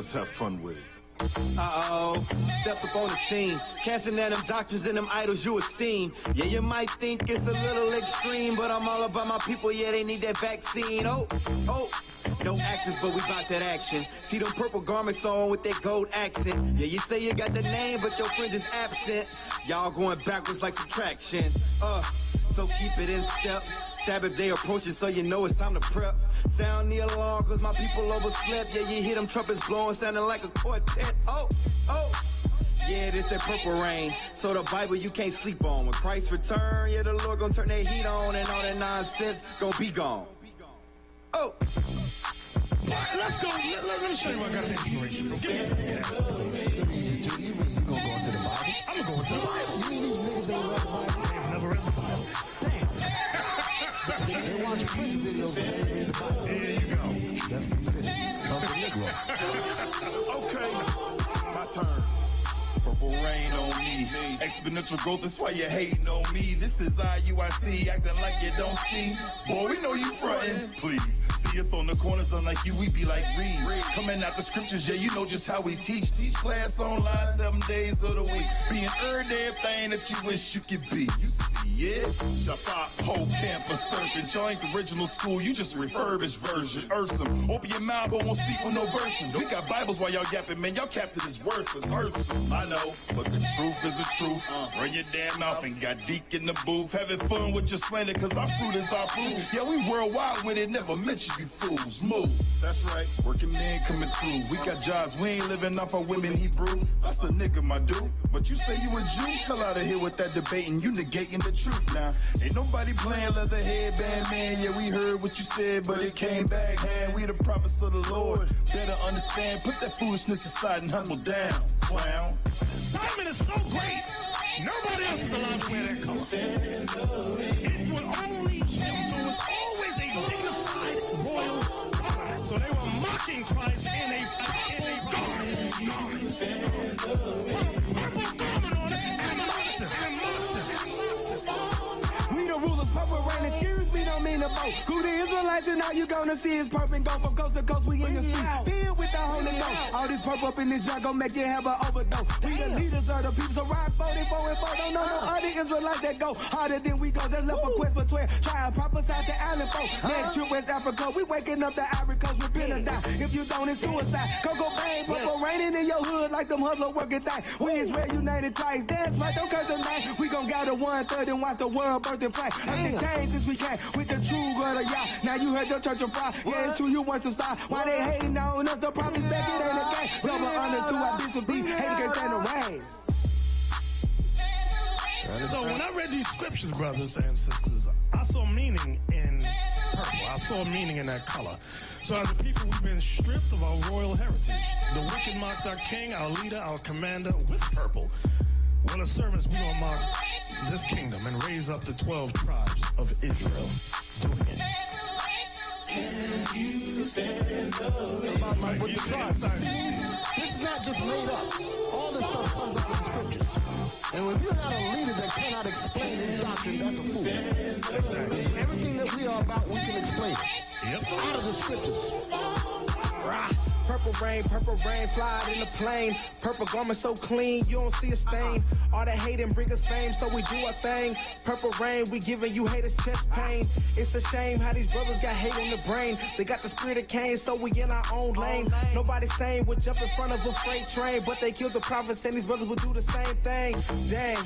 Let's have fun with it. Uh-oh, stepped up on the scene, casting at them doctrines and them idols you esteem. Yeah, you might think it's a little extreme, but I'm all about my people, yeah, they need that vaccine. Oh, no actors, but we bout that action. See them purple garments on with that gold accent. Yeah, you say you got the name, but your fringe is absent. Y'all going backwards like subtraction. So keep it in step. Sabbath day approaching, so you know it's time to prep. Sound the alarm, cause my people overslept. Yeah, you hear them trumpets blowing, sounding like a quartet. Oh. Yeah, this that purple rain. So the Bible you can't sleep on. When Christ return, yeah, the Lord gonna turn that heat on, and all that nonsense gonna be gone. Oh. Let's go. Let me show you what I got the inspiration from. Give me that text, please. You gonna go into the Bible? I'm gonna go into the Bible. You mean these niggas ain't read the Bible? They've never read the Bible. Damn. They watch Prince videos, but they ain't read the Bible. There you go. That's befitting. Uncle Negro. Okay, my turn. Purple rain on me. Exponential growth, that's why you hating on me. This is IUIC, acting like you don't see. Boy, we know you frontin'. Please, see us on the corners, unlike you, we be like read. Coming out the scriptures, yeah, you know just how we teach. Teach class online 7 days of the week. Being earned everything that you wish you could be. You see it? Shabbat, whole campus serpent. Y'all ain't the original school, you just refurbished version. Ursum, open your mouth, but won't speak with no verses. We got Bibles while y'all yapping, man. Y'all captain is worthless. Ursum, I know, but the truth is the truth. Run your damn mouth and got Deke in the booth. Having fun with your slander, cause our fruit is our proof. Yeah, we worldwide with it, never mention you fools. Move. That's right, working men coming through. We got jobs, we ain't living off our women Hebrew. That's a nigga, my dude. But you say you a Jew? Hell out of here with that debating, you negating the truth now. Ain't nobody playing leather headband, man. Yeah, we heard what you said, but it came back, man. We the prophets of the Lord. Better understand, put that foolishness aside and humble down, clown. Simon is so great. Nobody else is allowed to wear that color. It would only him, so it was always a dignified royal color. So they were mocking Christ in a garment. Purple garment on it, and mocked him. We the rulers, purple rain, excuse me, don't mean to boast. Who the Israelites and all you gonna see is purple and go from coast to coast, we in the street, filled with the Holy Ghost. All this purple up in this jar gon' make you have an overdose. We the leaders of the people, so ride 44 and 4, don't know no other Israelites that go harder than we go. Just left a quest for 12, try and prophesy to island folk. Next trip West Africa, we waking up the Ivory Coast, repent or die. If you don't, it's suicide. Go bang, purple raining in your hood like them hustler working thing. We Israel United Christ, dance right, don't curse the name. We gon' gather 1/3 and watch the world birth and play. Everything changed since we came with the true God of Yah. Now you heard your church of pride. Yeah, it's true, you want some style. Why they hating on us? The prophets back, it ain't a game. Double honor to our discipline. Hate can't stand the rain. So when I read these scriptures, brothers and sisters, I saw meaning in purple. I saw meaning in that color. So as a people, we've been stripped of our royal heritage. The wicked mocked our king, our leader, our commander with purple. Well, as servants, we gonna mark this kingdom and raise up the 12 tribes of Israel. Doing it. Can you stand up? Like with the tribes. This is not just made up. All this stuff comes up in the scriptures. And when you have a leader that cannot explain his doctrine, that's a fool. Exactly. Everything that we are about, we can explain it. Yep. Out of the scriptures. Purple rain, fly in the plane. Purple garment so clean, you don't see a stain. All that hating bring us fame, so we do our thing. Purple rain, we giving you haters chest pain. It's a shame how these brothers got hate on the brain. They got the spirit of Cain, so we in our own lane. Nobody saying we'll jump in front of a freight train, but they killed the prophets and these brothers will do the same thing. Dang,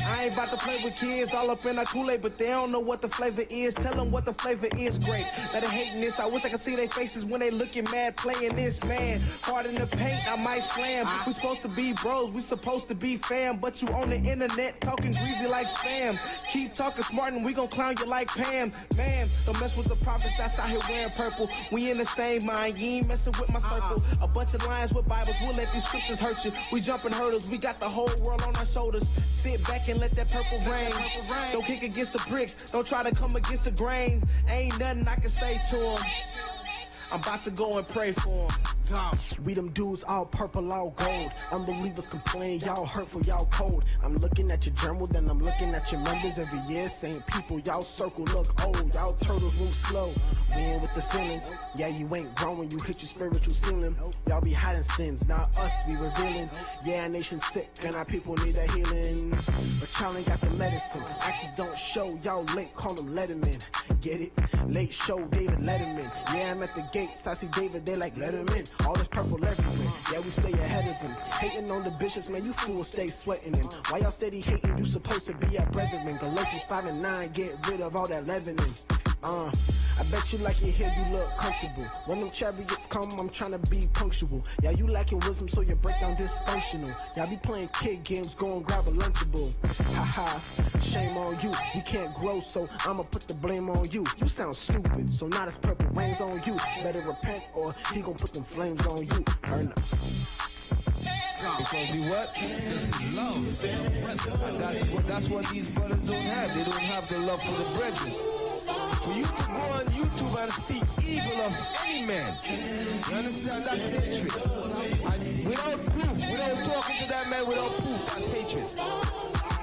I ain't about to play with kids all up in our Kool-Aid, but they don't know what the flavor is. Tell them what the flavor is, great. Now they hating this, I wish I could see their faces when they looking mad playing this, man. Hard in the paint, I might slam. We supposed to be bros, we supposed to be fam, but you on the internet talking greasy like spam. Keep talking smart and we gon' clown you like Pam. Man, don't mess with the prophets that's out here wearing purple. We in the same mind, you ain't messing with my circle. A bunch of lions with Bibles, we'll let these scriptures hurt you. We jumping hurdles, we got the whole world on our shoulders. Sit back and let that purple rain. Don't kick against the bricks, don't try to come against the grain. Ain't nothing I can say to him. I'm about to go and pray for him. We them dudes all purple, all gold. Unbelievers complain, y'all hurtful, y'all cold. I'm looking at your journal, then I'm looking at your members every year. Same people, y'all circle look old. Y'all turtles move slow. We ain't with the feelings. Yeah, you ain't growing, you hit your spiritual ceiling. Y'all be hiding sins, not us, we revealing. Yeah, our nation's sick, and our people need a healing. But y'all ain't got the medicine. Actions don't show, y'all late, call them let him in. Get it? Late show, David, let him in. Yeah, I'm at the gates, I see David, they like, let him in. All this purple everywhere, yeah, we stay ahead of him. Hating on the bishops, man, you fools stay sweating him. Why y'all steady hating? You supposed to be our brethren. Galatians 5 and 9, get rid of all that leavening. I bet you like it here, you look comfortable. When them chariots come, I'm trying to be punctual. Yeah, you lacking wisdom, so your breakdown dysfunctional. Y'all be playing kid games, go and grab a Lunchable. Haha, shame on you, we can't grow, so I'ma put the blame on you. You sound stupid, so now this purple rain's on you. Better repent, or he gon' put them flames on you. Burn up. Because we what? Just love. And that's what these brothers don't have. They don't have the love for the brethren. For you to go on YouTube and speak evil of any man, you understand? That's hatred. And without proof, without talking to that man without proof, that's hatred.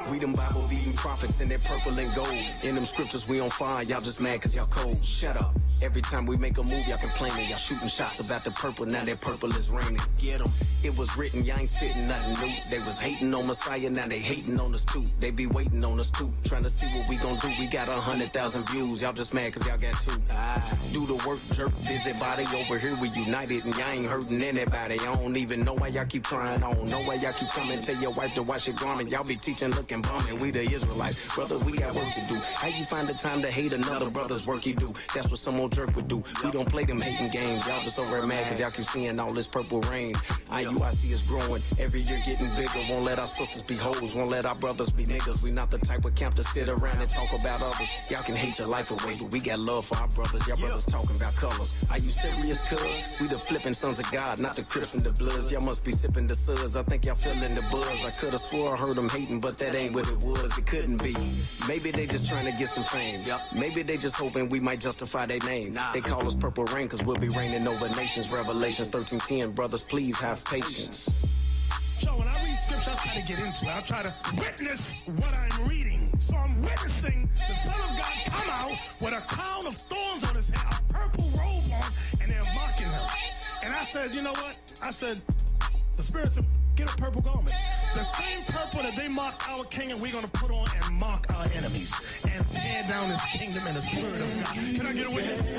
We them Bible-beating prophets in that purple and gold. In them scriptures we on fire, y'all just mad cause y'all cold. Shut up. Every time we make a move, y'all complaining. Y'all shooting shots about the purple, now that purple is raining. Get them. It was written, y'all ain't spitting nothing new. They was hating on Messiah, now they hating on us too. They be waiting on us too, trying to see what we gon' do. We got 100,000 views, y'all just mad cause y'all got 2. Do the work, jerk, busybody. Over here we united and y'all ain't hurting anybody. I don't even know why y'all keep trying. I don't know why y'all keep coming. Tell your wife to wash your garment. Y'all be teaching, looking bumming. We the Israelites, brothers, we got work to do. How you find the time to hate another brother's work he do? That's what some old jerk would do. We don't play them hating games. Y'all just over mad cause y'all keep seeing all this purple rain. IUIC is growing, every year getting bigger. Won't let our sisters be hoes, won't let our brothers be niggas. We not the type of camp to sit around and talk about others. Y'all can hate your life away, but we got love for our brothers. Y'all brothers talking about colors. Are you serious, cuz? We the flipping sons of God, not the Crips and the Bloods. Y'all must be sipping the suds. I think y'all feeling the buzz. I could've swore I heard them hating, but that ain't what it was. It couldn't be. Maybe they just trying to get some fame. Maybe they just hoping we might justify their name. They call us purple rain cause we'll be reigning over nations. Revelations 13:10. Brothers, please have patience. So when I read scripture, I try to get into it. I try to witness what I'm reading. So I'm witnessing the Son of God come out with a crown of thorns on his head, a purple robe on, and they're mocking him. And I said, you know what? I said, the Spirit said, get a purple garment. The same purple that they mock our king, and we're going to put on and mock our enemies and tear down his kingdom in the Spirit of God. Can I get a witness?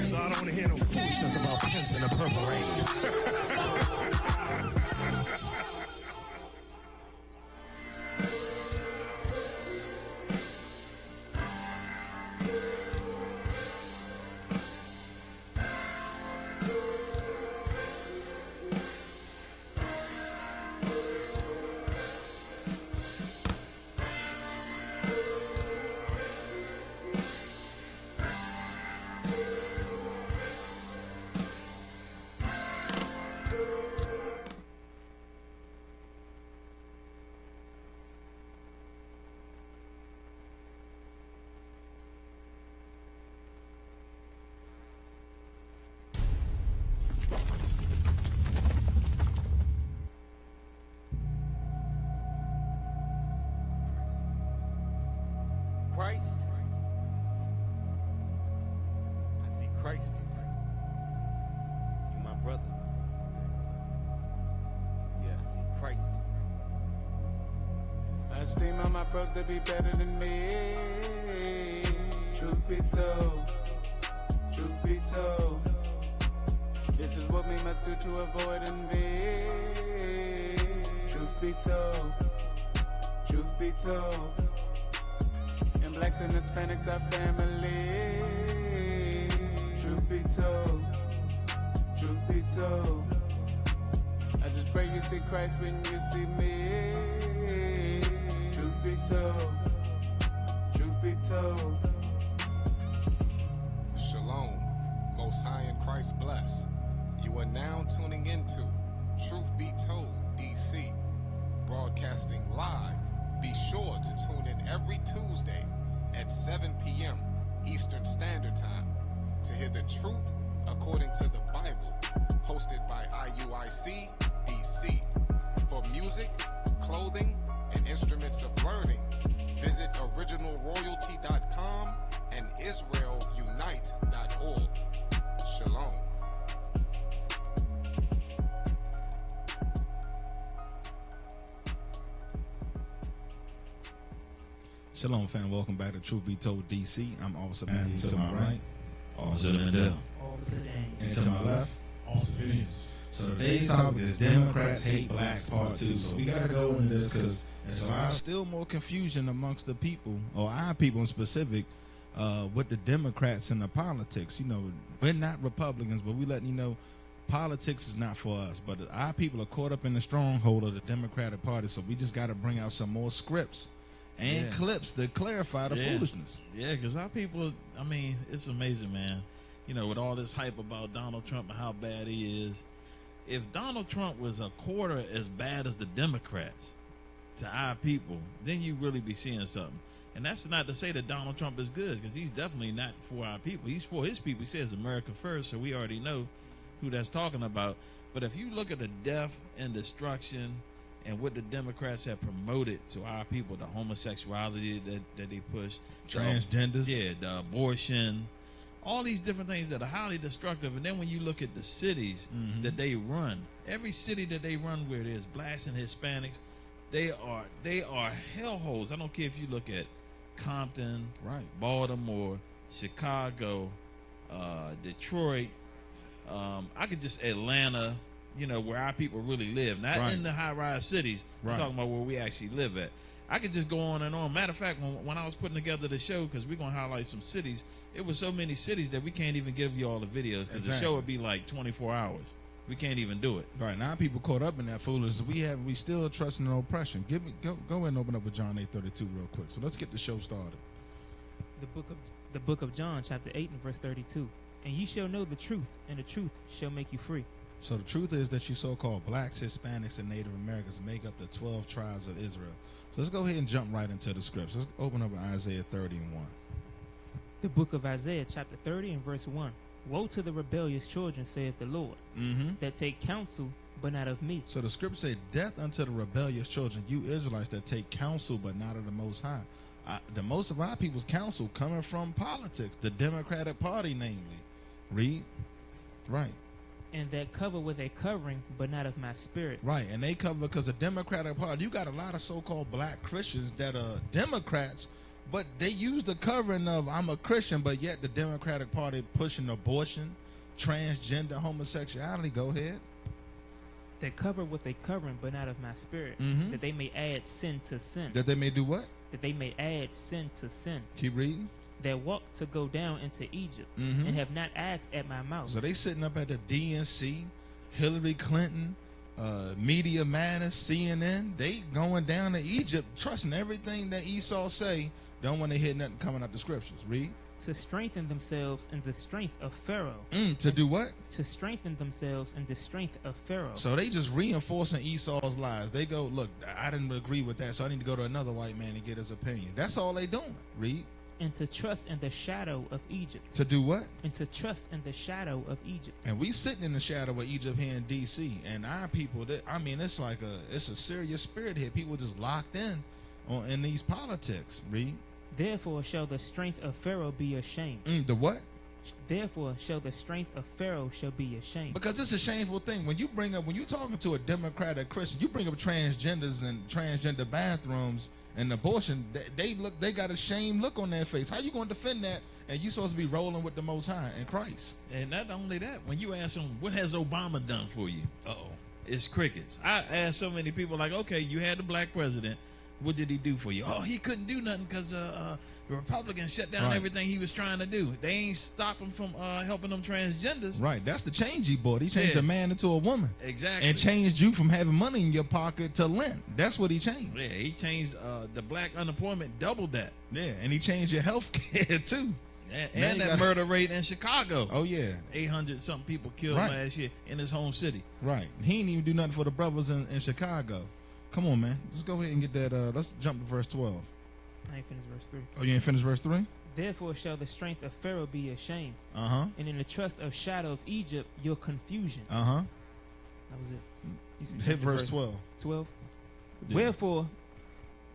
So I don't want to hear no foolishness about Prince in the purple rain. Christ. I see Christ in you. You my brother. Yeah, I see Christ in you. I esteem all my bros to be better than me. Truth be told, truth be told, this is what we must do to avoid envy. Truth be told, truth be told, and blacks and Hispanics are family. Truth be told, truth be told, I just pray you see Christ when you see me. Truth be told, truth be told. Shalom, Most High in Christ bless. You are now tuning into Truth Be Told DC, broadcasting live. Be sure to tune in every Tuesday at 7 p.m. Eastern Standard Time to hear the truth according to the Bible, hosted by IUIC DC. For music, clothing, and instruments of learning, visit originalroyalty.com and israelunite.org. Shalom. Shalom, fam. Welcome back to Truth Be Told DC. I'm Officer Matthew to my right. Officer Mandel. And to my left. Officer Phinehas. So today's topic is Democrats Hate Blacks Part 2. So we got to go into this because there's still more confusion amongst the people, or our people in specific, with the Democrats and the politics. You know, we're not Republicans, but we letting you know politics is not for us. But our people are caught up in the stronghold of the Democratic Party, so we just got to bring out some more scripts and clips to clarify the foolishness. Yeah, because our people, I mean, it's amazing, man. You know, with all this hype about Donald Trump and how bad he is, if Donald Trump was a quarter as bad as the Democrats to our people, then you really be seeing something. And that's not to say that Donald Trump is good, because he's definitely not for our people. He's for his people. He says America first, so we already know who that's talking about. But if you look at the death and destruction and what the Democrats have promoted to our people, the homosexuality that they push, transgenders, the abortion, all these different things that are highly destructive. And then when you look at the cities that they run, every city that they run where there's blacks and Hispanics, they are hellholes. I don't care if you look at Compton, Baltimore, Chicago, Detroit, I could just Atlanta, you know, where our people really live, not in the high-rise cities. We're talking about where we actually live at. I could just go on and on. Matter of fact, when I was putting together the show, because we're going to highlight some cities, it was so many cities that we can't even give you all the videos, because the show would be like 24 hours. We can't even do it. Right, now people caught up in that foolishness. We still trusting in oppression. Go ahead and open up with John 8:32 real quick. So let's get the show started. The book of John, chapter 8 and verse 32. And ye shall know the truth, and the truth shall make you free. So the truth is that you so-called blacks, Hispanics, and Native Americans make up the 12 tribes of Israel. So let's go ahead and jump right into the scripts. Let's open up Isaiah 30 and 1. The book of Isaiah, chapter 30 and verse 1. Woe to the rebellious children, saith the Lord, that take counsel, but not of me. So the scripture say, death unto the rebellious children, you Israelites that take counsel, but not of the Most High. The most of our people's counsel coming from politics, the Democratic Party, namely. Read. Right. And that cover with a covering, but not of my spirit. Right, and they cover because the Democratic Party, you got a lot of so-called black Christians that are Democrats, but they use the covering of I'm a Christian, but yet the Democratic Party pushing abortion, transgender, homosexuality. Go ahead. That cover with a covering, but not of my spirit, that they may add sin to sin. That they may do what? That they may add sin to sin. Keep reading. That walk to go down into Egypt, and have not asked at my mouth. So they sitting up at the DNC, Hillary Clinton, Media Matters, CNN. They going down to Egypt, trusting everything that Esau say. Don't want to hear nothing coming out the scriptures. Read. To strengthen themselves in the strength of Pharaoh. To do what? To strengthen themselves in the strength of Pharaoh. So they just reinforcing Esau's lies. They go, look, I didn't agree with that, so I need to go to another white man and get his opinion. That's all they doing. Read. And to trust in the shadow of Egypt. To do what? And to trust in the shadow of Egypt. And we sitting in the shadow of Egypt here in D.C. And our people, it's like it's a serious spirit here. People just locked in these politics. Read. Therefore shall the strength of Pharaoh be ashamed. The what? Therefore shall the strength of Pharaoh shall be ashamed. Because it's a shameful thing. When you talking to a Democratic Christian, you bring up transgenders and transgender bathrooms and abortion, they got a shame look on their face. How you going to defend that? And you supposed to be rolling with the Most High in Christ. And not only that, when you ask them, what has Obama done for you? It's crickets. I asked so many people, like, okay, you had the black president. What did he do for you? Oh, he couldn't do nothing because the Republicans shut down everything he was trying to do. They ain't stopping from helping them transgenders. Right. That's the change he brought. He changed a man into a woman. Exactly. And changed you from having money in your pocket to lend. That's what he changed. Yeah, he changed the black unemployment, doubled that. Yeah, and he changed your health care too. And that murder rate in Chicago. Oh, yeah. 800-something people killed last year in his home city. Right. He didn't even do nothing for the brothers in Chicago. Come on, man. Let's go ahead and get that. Let's jump to verse 12. I ain't finished verse 3. Oh, you ain't finished verse 3? Therefore shall the strength of Pharaoh be ashamed. Uh-huh. And in the trust of shadow of Egypt, your confusion. Uh-huh. That was it. Hit verse 12. 12. Yeah. Wherefore,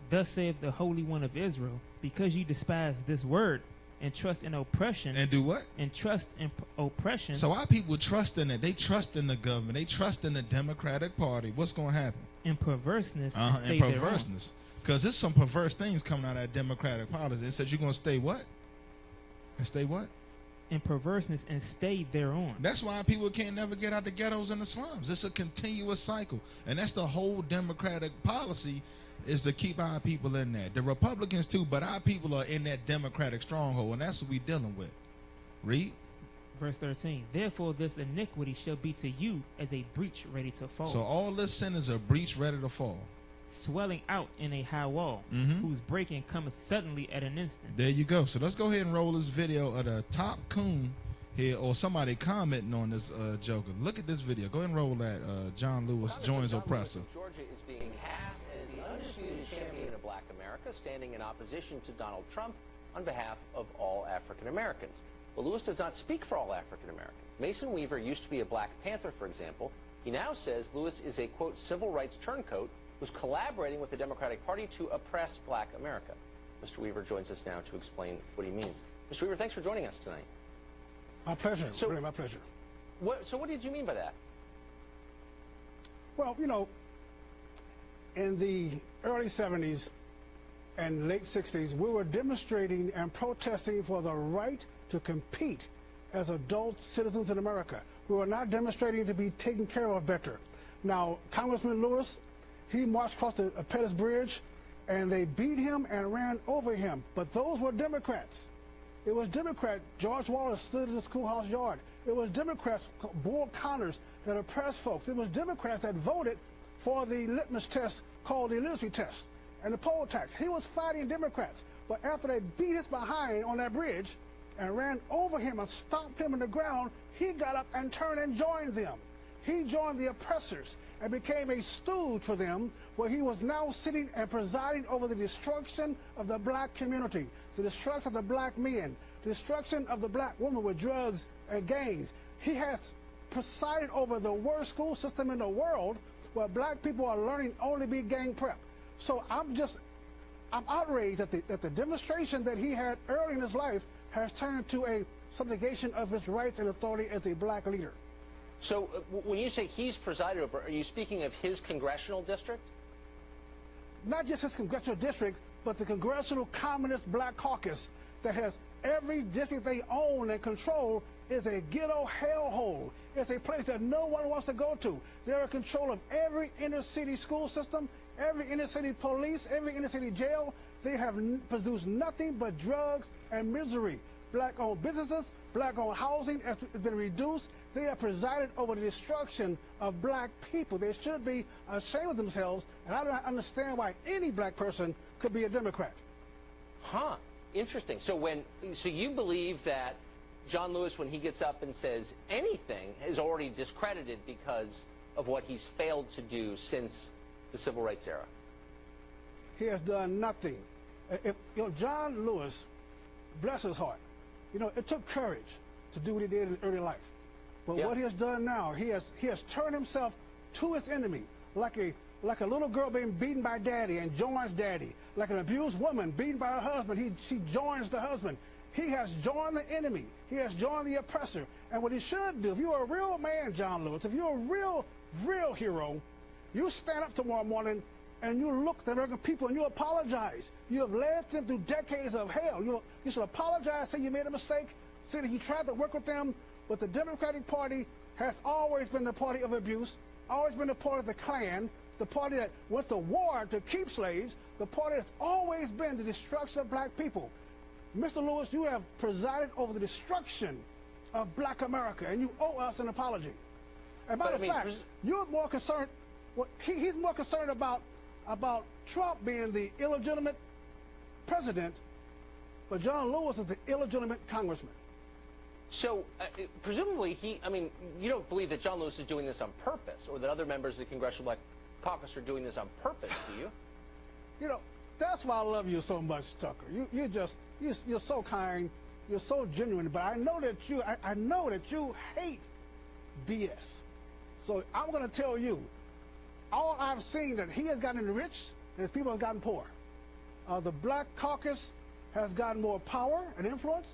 thus saith the Holy One of Israel, because ye despise this word, and trust in oppression. And do what? And trust in oppression. So our people trust in it. They trust in the government. They trust in the Democratic Party. What's going to happen? In perverseness. And stay perverseness. Because there's some perverse things coming out of that Democratic policy. It says you're going to stay what? And stay what? In perverseness and stay thereon. That's why people can't never get out the ghettos and the slums. It's a continuous cycle. And that's the whole Democratic policy, is to keep our people in there. The Republicans too, but our people are in that Democratic stronghold, and that's what we're dealing with. Read. Verse 13. Therefore this iniquity shall be to you as a breach ready to fall. So all this sin is a breach ready to fall. Swelling out in a high wall, whose breaking cometh suddenly at an instant. There you go. So let's go ahead and roll this video of the top coon here, or somebody commenting on this joker. Look at this video. Go ahead and roll that. John Lewis joins oppressor. Georgia is being cast as the undisputed champion of black America, standing in opposition to Donald Trump on behalf of all African Americans. But Lewis does not speak for all African Americans. Mason Weaver used to be a Black Panther, for example. He now says Lewis is a, quote, civil rights turncoat who's collaborating with the Democratic Party to oppress black America. Mr. Weaver joins us now to explain what he means. Mr. Weaver, thanks for joining us tonight. My pleasure. Really, my pleasure. So what did you mean by that? Well, you know, in the early 70s and late 60s, we were demonstrating and protesting for the right to compete as adult citizens in America. We were not demonstrating to be taken care of better. Now, Congressman Lewis, he marched across the Pettus Bridge, and they beat him and ran over him. But those were Democrats. It was Democrat. George Wallace stood in the schoolhouse yard. It was Democrats, Bull Connors, that oppressed folks. It was Democrats that voted for the litmus test called the literacy test and the poll tax. He was fighting Democrats. But after they beat his behind on that bridge and ran over him and stomped him on the ground, he got up and turned and joined them. He joined the oppressors and became a stooge for them, where he was now sitting and presiding over the destruction of the black community, the destruction of the black men, the destruction of the black woman with drugs and gangs. He has presided over the worst school system in the world, where black people are learning only to be gang prep. So I'm outraged that the demonstration that he had early in his life has turned into a subjugation of his rights and authority as a black leader. So when you say he's presided over, are you speaking of his congressional district? Not just his congressional district, but the Congressional Communist Black Caucus that has every district they own and control is a ghetto hellhole. It's a place that no one wants to go to. They're in control of every inner-city school system, every inner-city police, every inner-city jail. They have produced nothing but drugs and misery. Black-owned businesses, black-owned housing has been reduced. They have presided over the destruction of black people. They should be ashamed of themselves, and I don't understand why any black person could be a Democrat. Huh. Interesting. So you believe that John Lewis, when he gets up and says anything, is already discredited because of what he's failed to do since the civil rights era? He has done nothing. John Lewis, bless his heart, it took courage to do what he did in early life. But what he has done now, he has turned himself to his enemy, like a little girl being beaten by daddy and joins daddy, like an abused woman beaten by her husband, she joins the husband. He has joined the enemy. He has joined the oppressor. And what he should do, if you're a real man, John Lewis, if you're a real hero, you stand up tomorrow morning and you look at the American people and you apologize. You have led them through decades of hell. You should apologize, say you made a mistake, say that you tried to work with them. But the Democratic Party has always been the party of abuse, always been the party of the Klan, the party that went to war to keep slaves, the party that's always been the destruction of black people. Mr. Lewis, you have presided over the destruction of black America, and you owe us an apology. And by the fact, you're more concerned, he's more concerned about Trump being the illegitimate president, but John Lewis is the illegitimate congressman. So, presumably, you don't believe that John Lewis is doing this on purpose, or that other members of the Congressional Black Caucus are doing this on purpose, do you? That's why I love you so much, Tucker. You're so kind. You're so genuine. But I know that you hate BS. So I'm going to tell you, all I've seen that he has gotten rich, and his people have gotten poor. The black caucus has gotten more power and influence,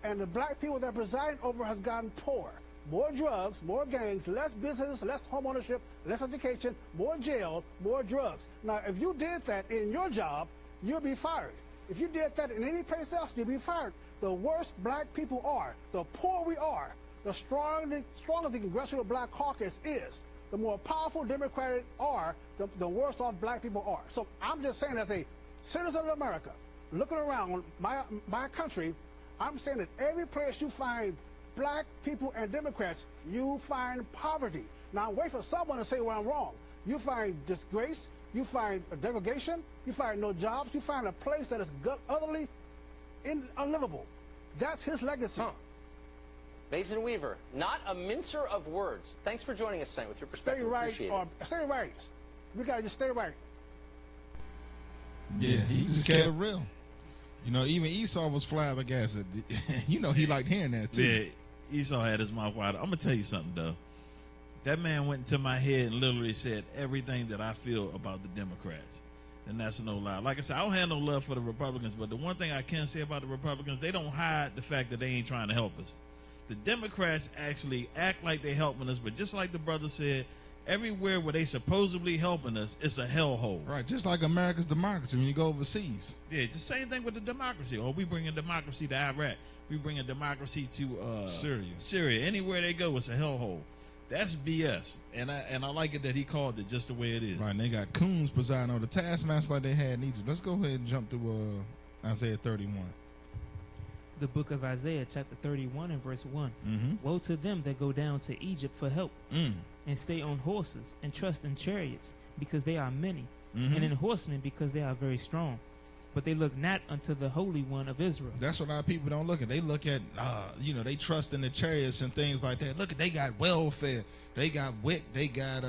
and the black people that preside over has gotten poor. More drugs, more gangs, less business, less home ownership, less education, more jail, more drugs. Now, if you did that in your job, you'll be fired. If you did that in any place else, you'll be fired. The worse black people are, the poorer we are, the stronger the Congressional Black Caucus is, the more powerful Democrats are, the worse off black people are. So I'm just saying, as a citizen of America, looking around my country, I'm saying that every place you find black people and Democrats, you find poverty. Now, wait for someone to say where I'm wrong. You find disgrace, you find degradation, you find no jobs, you find a place that is utterly unlivable. That's his legacy. Mason Weaver, not a mincer of words. Thanks for joining us tonight with your perspective. Stay right, Appreciate or stay right. We got to just stay right. Yeah, he just kept it real. You know, even Esau was flabbergasted. You know, he liked hearing that, too. Yeah, Esau had his mouth wide. I'm going to tell you something, though. That man went into my head and literally said everything that I feel about the Democrats. And that's no lie. Like I said, I don't have no love for the Republicans, but the one thing I can say about the Republicans, they don't hide the fact that they ain't trying to help us. The Democrats actually act like they're helping us, but just like the brother said, everywhere where they supposedly helping us, it's a hellhole. Right, just like America's democracy when you go overseas. Yeah, it's the same thing with the democracy. Or we bring a democracy to Iraq. We bring a democracy to Syria. Anywhere they go, it's a hellhole. That's BS. And I like it that he called it just the way it is. Right, and they got coons presiding over the taskmaster like they had in Egypt. Let's go ahead and jump to Isaiah 31. The book of Isaiah, chapter 31 and verse 1. Woe to them that go down to Egypt for help, and stay on horses, and trust in chariots, because they are many, and in horsemen, because they are very strong. But they look not unto the Holy One of Israel. That's what our people don't look at. They look at, they trust in the chariots and things like that. Look at, they got welfare, they got WIC, they got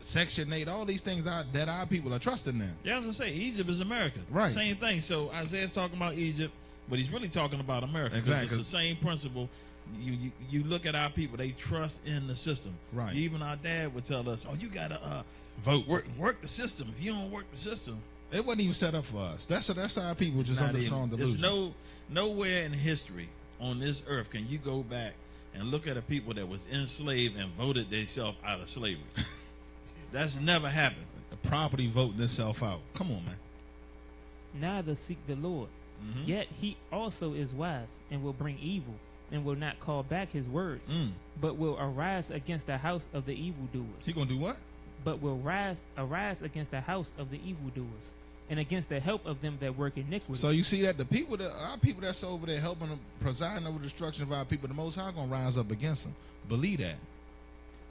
Section 8, all these things that our people are trusting in. Yeah, I was going to say, Egypt is America. Right. Same thing. So Isaiah's talking about Egypt, but he's really talking about America. Exactly. It's the same principle. You look at our people, they trust in the system. Right. Even our dad would tell us, you got to vote. Work the system. If you don't work the system. It wasn't even set up for us. That's our people just under strong delusion. There's nowhere in history on this earth can you go back and look at a people that was enslaved and voted themselves out of slavery. That's never happened. The property voting itself out. Come on, man. Neither seek the Lord. Yet he also is wise, and will bring evil, and will not call back his words, but will arise against the house of the evildoers. He gonna do what? But will arise against the house of the evildoers, and against the help of them that work iniquity. So you see that our people that's over there helping them, presiding over the destruction of our people, the Most High gonna rise up against them. Believe that.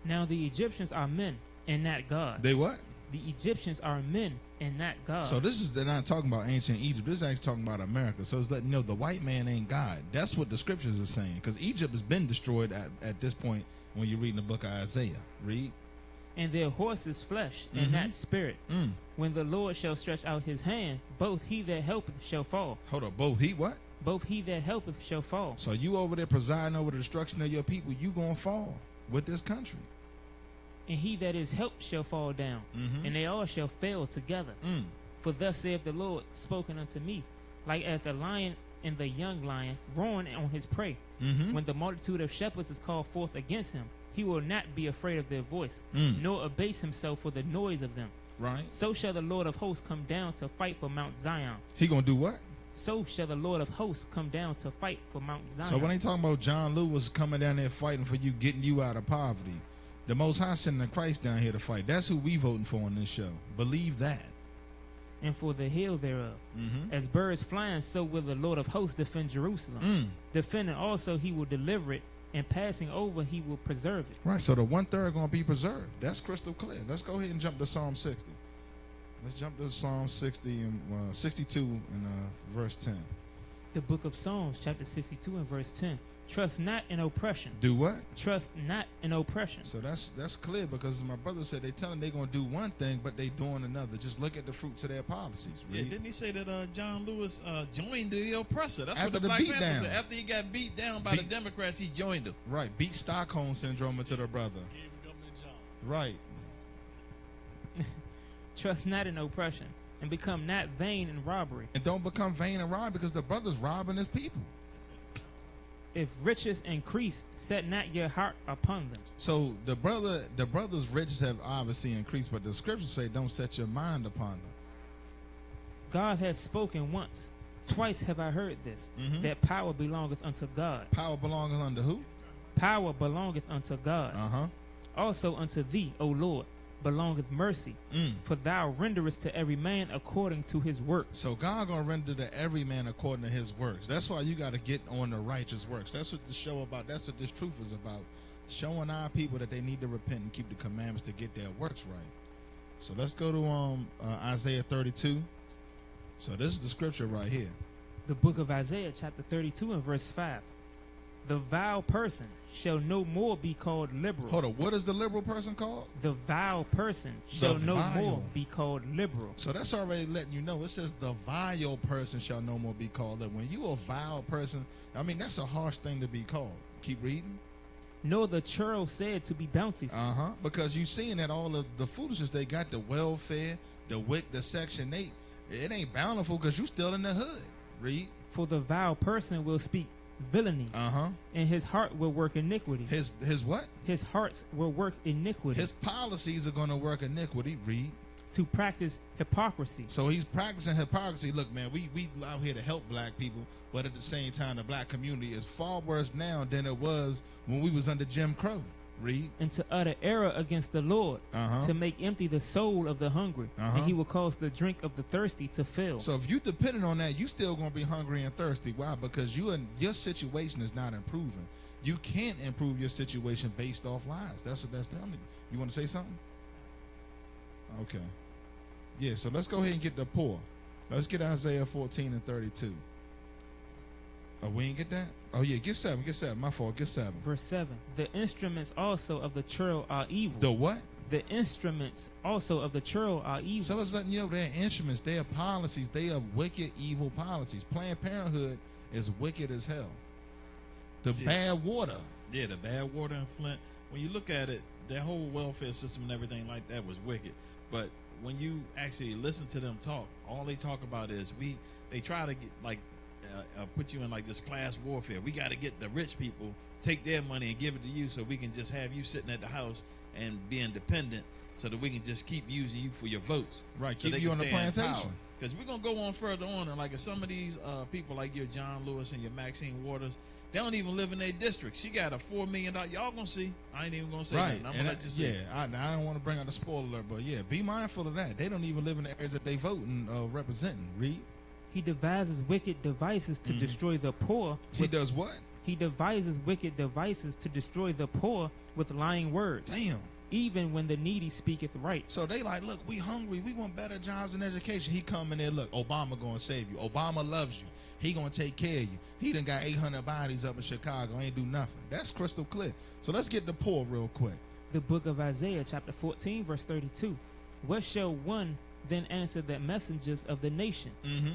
Now the Egyptians are men and not God. They what? The Egyptians are men and not God. So they're not talking about ancient Egypt. This is actually talking about America. So it's letting you know the white man ain't God. That's what the scriptures are saying. Because Egypt has been destroyed at this point when you're reading the book of Isaiah. Read. And their horse is flesh and not spirit. When the Lord shall stretch out his hand, both he that helpeth shall fall. Hold up, both he what? Both he that helpeth shall fall. So you over there presiding over the destruction of your people, you gonna fall with this country. And he that is helped shall fall down, and they all shall fail together. For thus saith the Lord, spoken unto me, like as the lion and the young lion roaring on his prey. When the multitude of shepherds is called forth against him, he will not be afraid of their voice, nor abase himself for the noise of them. Right. So shall the Lord of hosts come down to fight for Mount Zion. He gonna do what? So shall the Lord of hosts come down to fight for Mount Zion. So when they talking about John Lewis coming down there fighting for you, getting you out of poverty, the Most High sending Christ down here to fight. That's who we voting for on this show. Believe that. And for the hill thereof. As birds flying, so will the Lord of hosts defend Jerusalem. Defending also he will deliver it, and passing over he will preserve it. Right, so the 1/3 going to be preserved. That's crystal clear. Let's go ahead and jump to Psalm 60. Let's jump to Psalm 60 and 62 and verse 10. The book of Psalms, chapter 62 and verse 10. Trust not in oppression. Do what? Trust not in oppression. So that's clear, because my brother said they telling they're gonna do one thing, but they doing another. Just look at the fruits of their policies. Yeah, didn't he say that John Lewis joined the oppressor? That's After what the the Black beat Panther down. said. After he got beat down by the Democrats, he joined them. Right, beat Stockholm syndrome into the brother. Right. Trust not in oppression, and become not vain in robbery. And don't become vain and rob, because the brother's robbing his people. If riches increase, set not your heart upon them. So the brother's riches have obviously increased, but the scriptures say don't set your mind upon them. God has spoken once. Twice have I heard this, that power belongeth unto God. Power belongeth unto who? Power belongeth unto God. Also unto thee, O Lord, belongeth mercy, for thou renderest to every man according to his work. So God gonna render to every man according to his works. That's why you got to get on the righteous works. That's what this show about. That's what this truth is about. Showing our people that they need to repent and keep the commandments to get their works right. So let's go to Isaiah 32. So this is the scripture right here. The book of Isaiah, chapter 32 and verse 5. The vile person shall no more be called liberal. Hold on, what is the liberal person called? The vile person shall no more be called liberal. So that's already letting you know. It says the vile person shall no more be called liberal. When you a vile person, I mean, that's a harsh thing to be called. Keep reading. Nor the churl said to be bountiful. Because you seeing that all of the foolishness they got, the welfare, the WIC, the Section 8, it ain't bountiful because you still in the hood. Read. For the vile person will speak villainy, and his heart will work iniquity. His what? His hearts will work iniquity. His policies are going to work iniquity. Read. To practice hypocrisy. So he's practicing hypocrisy. Look, man, we out here to help black people, but at the same time, the black community is far worse now than it was when we was under Jim Crow. Read. And to utter error against the Lord, to make empty the soul of the hungry, and he will cause the drink of the thirsty to fill. So if you depending on that, you still gonna be hungry and thirsty. Why? Because your situation is not improving. You can't improve your situation based off lies. That's what that's telling you. You want to say something? Okay. Yeah. So let's go ahead and get the poor. Let's get Isaiah 14 and 32. Oh, we ain't get that? Oh, yeah, get 7. My fault, get 7. Verse 7. The instruments also of the churl are evil. The what? The instruments also of the churl are evil. So it's letting you know they're instruments, they are policies, they are wicked, evil policies. Planned Parenthood is wicked as hell. The bad water. Yeah, the bad water in Flint. When you look at it, their whole welfare system and everything like that was wicked. But when you actually listen to them talk, all they talk about is they try to get like put you in like this class warfare. We got to get the rich people, take their money and give it to you so we can just have you sitting at the house and being dependent so that we can just keep using you for your votes. Right, so keep you on the plantation. Because we're going to go on further on, and like if some of these people like your John Lewis and your Maxine Waters, they don't even live in their district. She got a $4 million. Y'all going to see. I ain't even going to say right. nothing. I'm going to let you see. Yeah, I don't want to bring out the spoiler alert, but yeah, be mindful of that. They don't even live in the areas that they vote and representing. Read. He devises wicked devices to destroy the poor. He does what? He devises wicked devices to destroy the poor with lying words. Damn. Even when the needy speaketh right. So they like, look, we hungry. We want better jobs and education. He come in there, look, Obama going to save you. Obama loves you. He going to take care of you. He done got 800 bodies up in Chicago. Ain't do nothing. That's crystal clear. So let's get the poor real quick. The book of Isaiah, chapter 14, verse 32. What shall one then answer the messengers of the nation,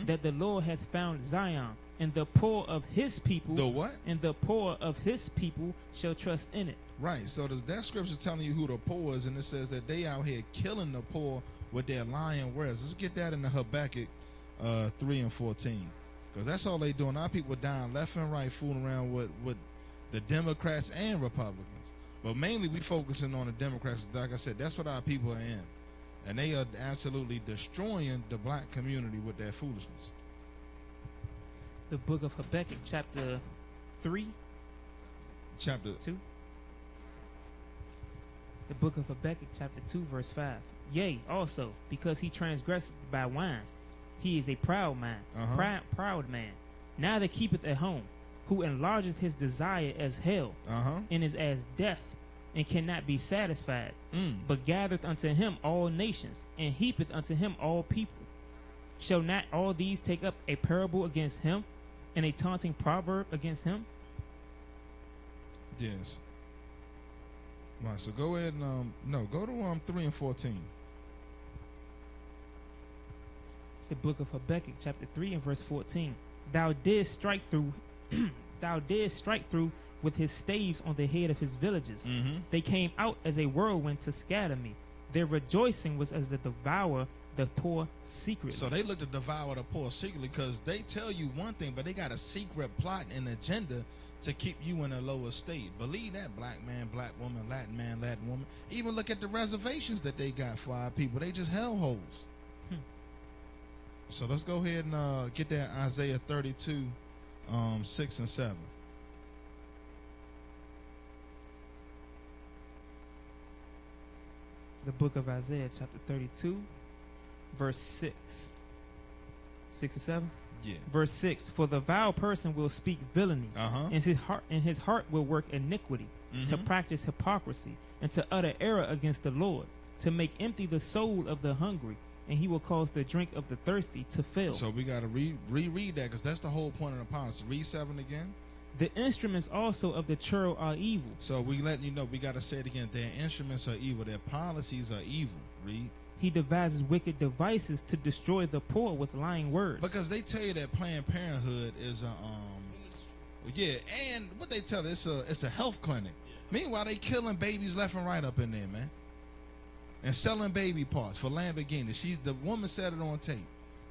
that the Lord hath found Zion, and the poor of his people. The what? And the poor of his people shall trust in it. Right. So that scripture telling you who the poor is, and it says that they out here killing the poor with their lying words. Let's get that in the Habakkuk 3 and 14, because that's all they doing. Our people dying left and right, fooling around with the Democrats and Republicans, but mainly we focusing on the Democrats. Like I said, that's what our people are in. And they are absolutely destroying the black community with their foolishness. The book of Habakkuk, chapter 3. Chapter 2. The book of Habakkuk, chapter 2, verse 5. Yea, also, because he transgressed by wine, he is a proud man, proud man. Now that keepeth at home, who enlargeth his desire as hell, and is as death, and cannot be satisfied, but gathereth unto him all nations, and heapeth unto him all people. Shall not all these take up a parable against him, and a taunting proverb against him? Yes. Right, so go ahead and go to 3 and 14. The book of Habakkuk, chapter 3 and verse 14. Thou didst strike through thou didst strike through with his staves on the head of his villages. They came out as a whirlwind to scatter me. Their rejoicing was as to devour the poor secretly. So they look to devour the poor secretly, because they tell you one thing, but they got a secret plot and agenda to keep you in a lower state. Believe that, black man, black woman, Latin man, Latin woman. Even look at the reservations that they got for our people. They just hellholes. So let's go ahead and get that Isaiah 32, 6 and 7. The book of Isaiah, chapter 32, verse 6. 6 and 7? Yeah. Verse 6. For the vile person will speak villainy, and his heart will work iniquity, to practice hypocrisy, and to utter error against the Lord, to make empty the soul of the hungry, and he will cause the drink of the thirsty to fail. So we got to reread that, because that's the whole point of the policy. Read 7 again. The instruments also of the churl are evil. So we letting you know, we got to say it again. Their instruments are evil. Their policies are evil. Read. He devises wicked devices to destroy the poor with lying words. Because they tell you that Planned Parenthood is and what they tell you, it's a health clinic. Meanwhile, they killing babies left and right up in there, man, and selling baby parts for Lamborghini. The woman said it on tape.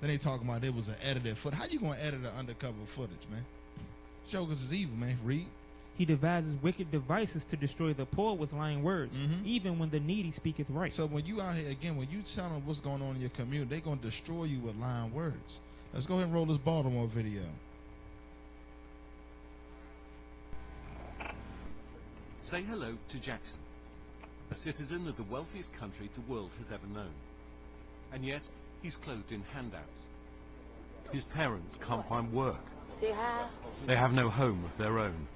Then they talking about it was an edited foot. How you gonna edit an undercover footage, man? Jokers is evil, man. Read. He devises wicked devices to destroy the poor with lying words, even when the needy speaketh right. So when you out here, again, when you tell them what's going on in your community, they're going to destroy you with lying words. Let's go ahead and roll this Baltimore video. Say hello to Jackson, a citizen of the wealthiest country the world has ever known. And yet, he's clothed in handouts. His parents can't find work. They have no home of their own.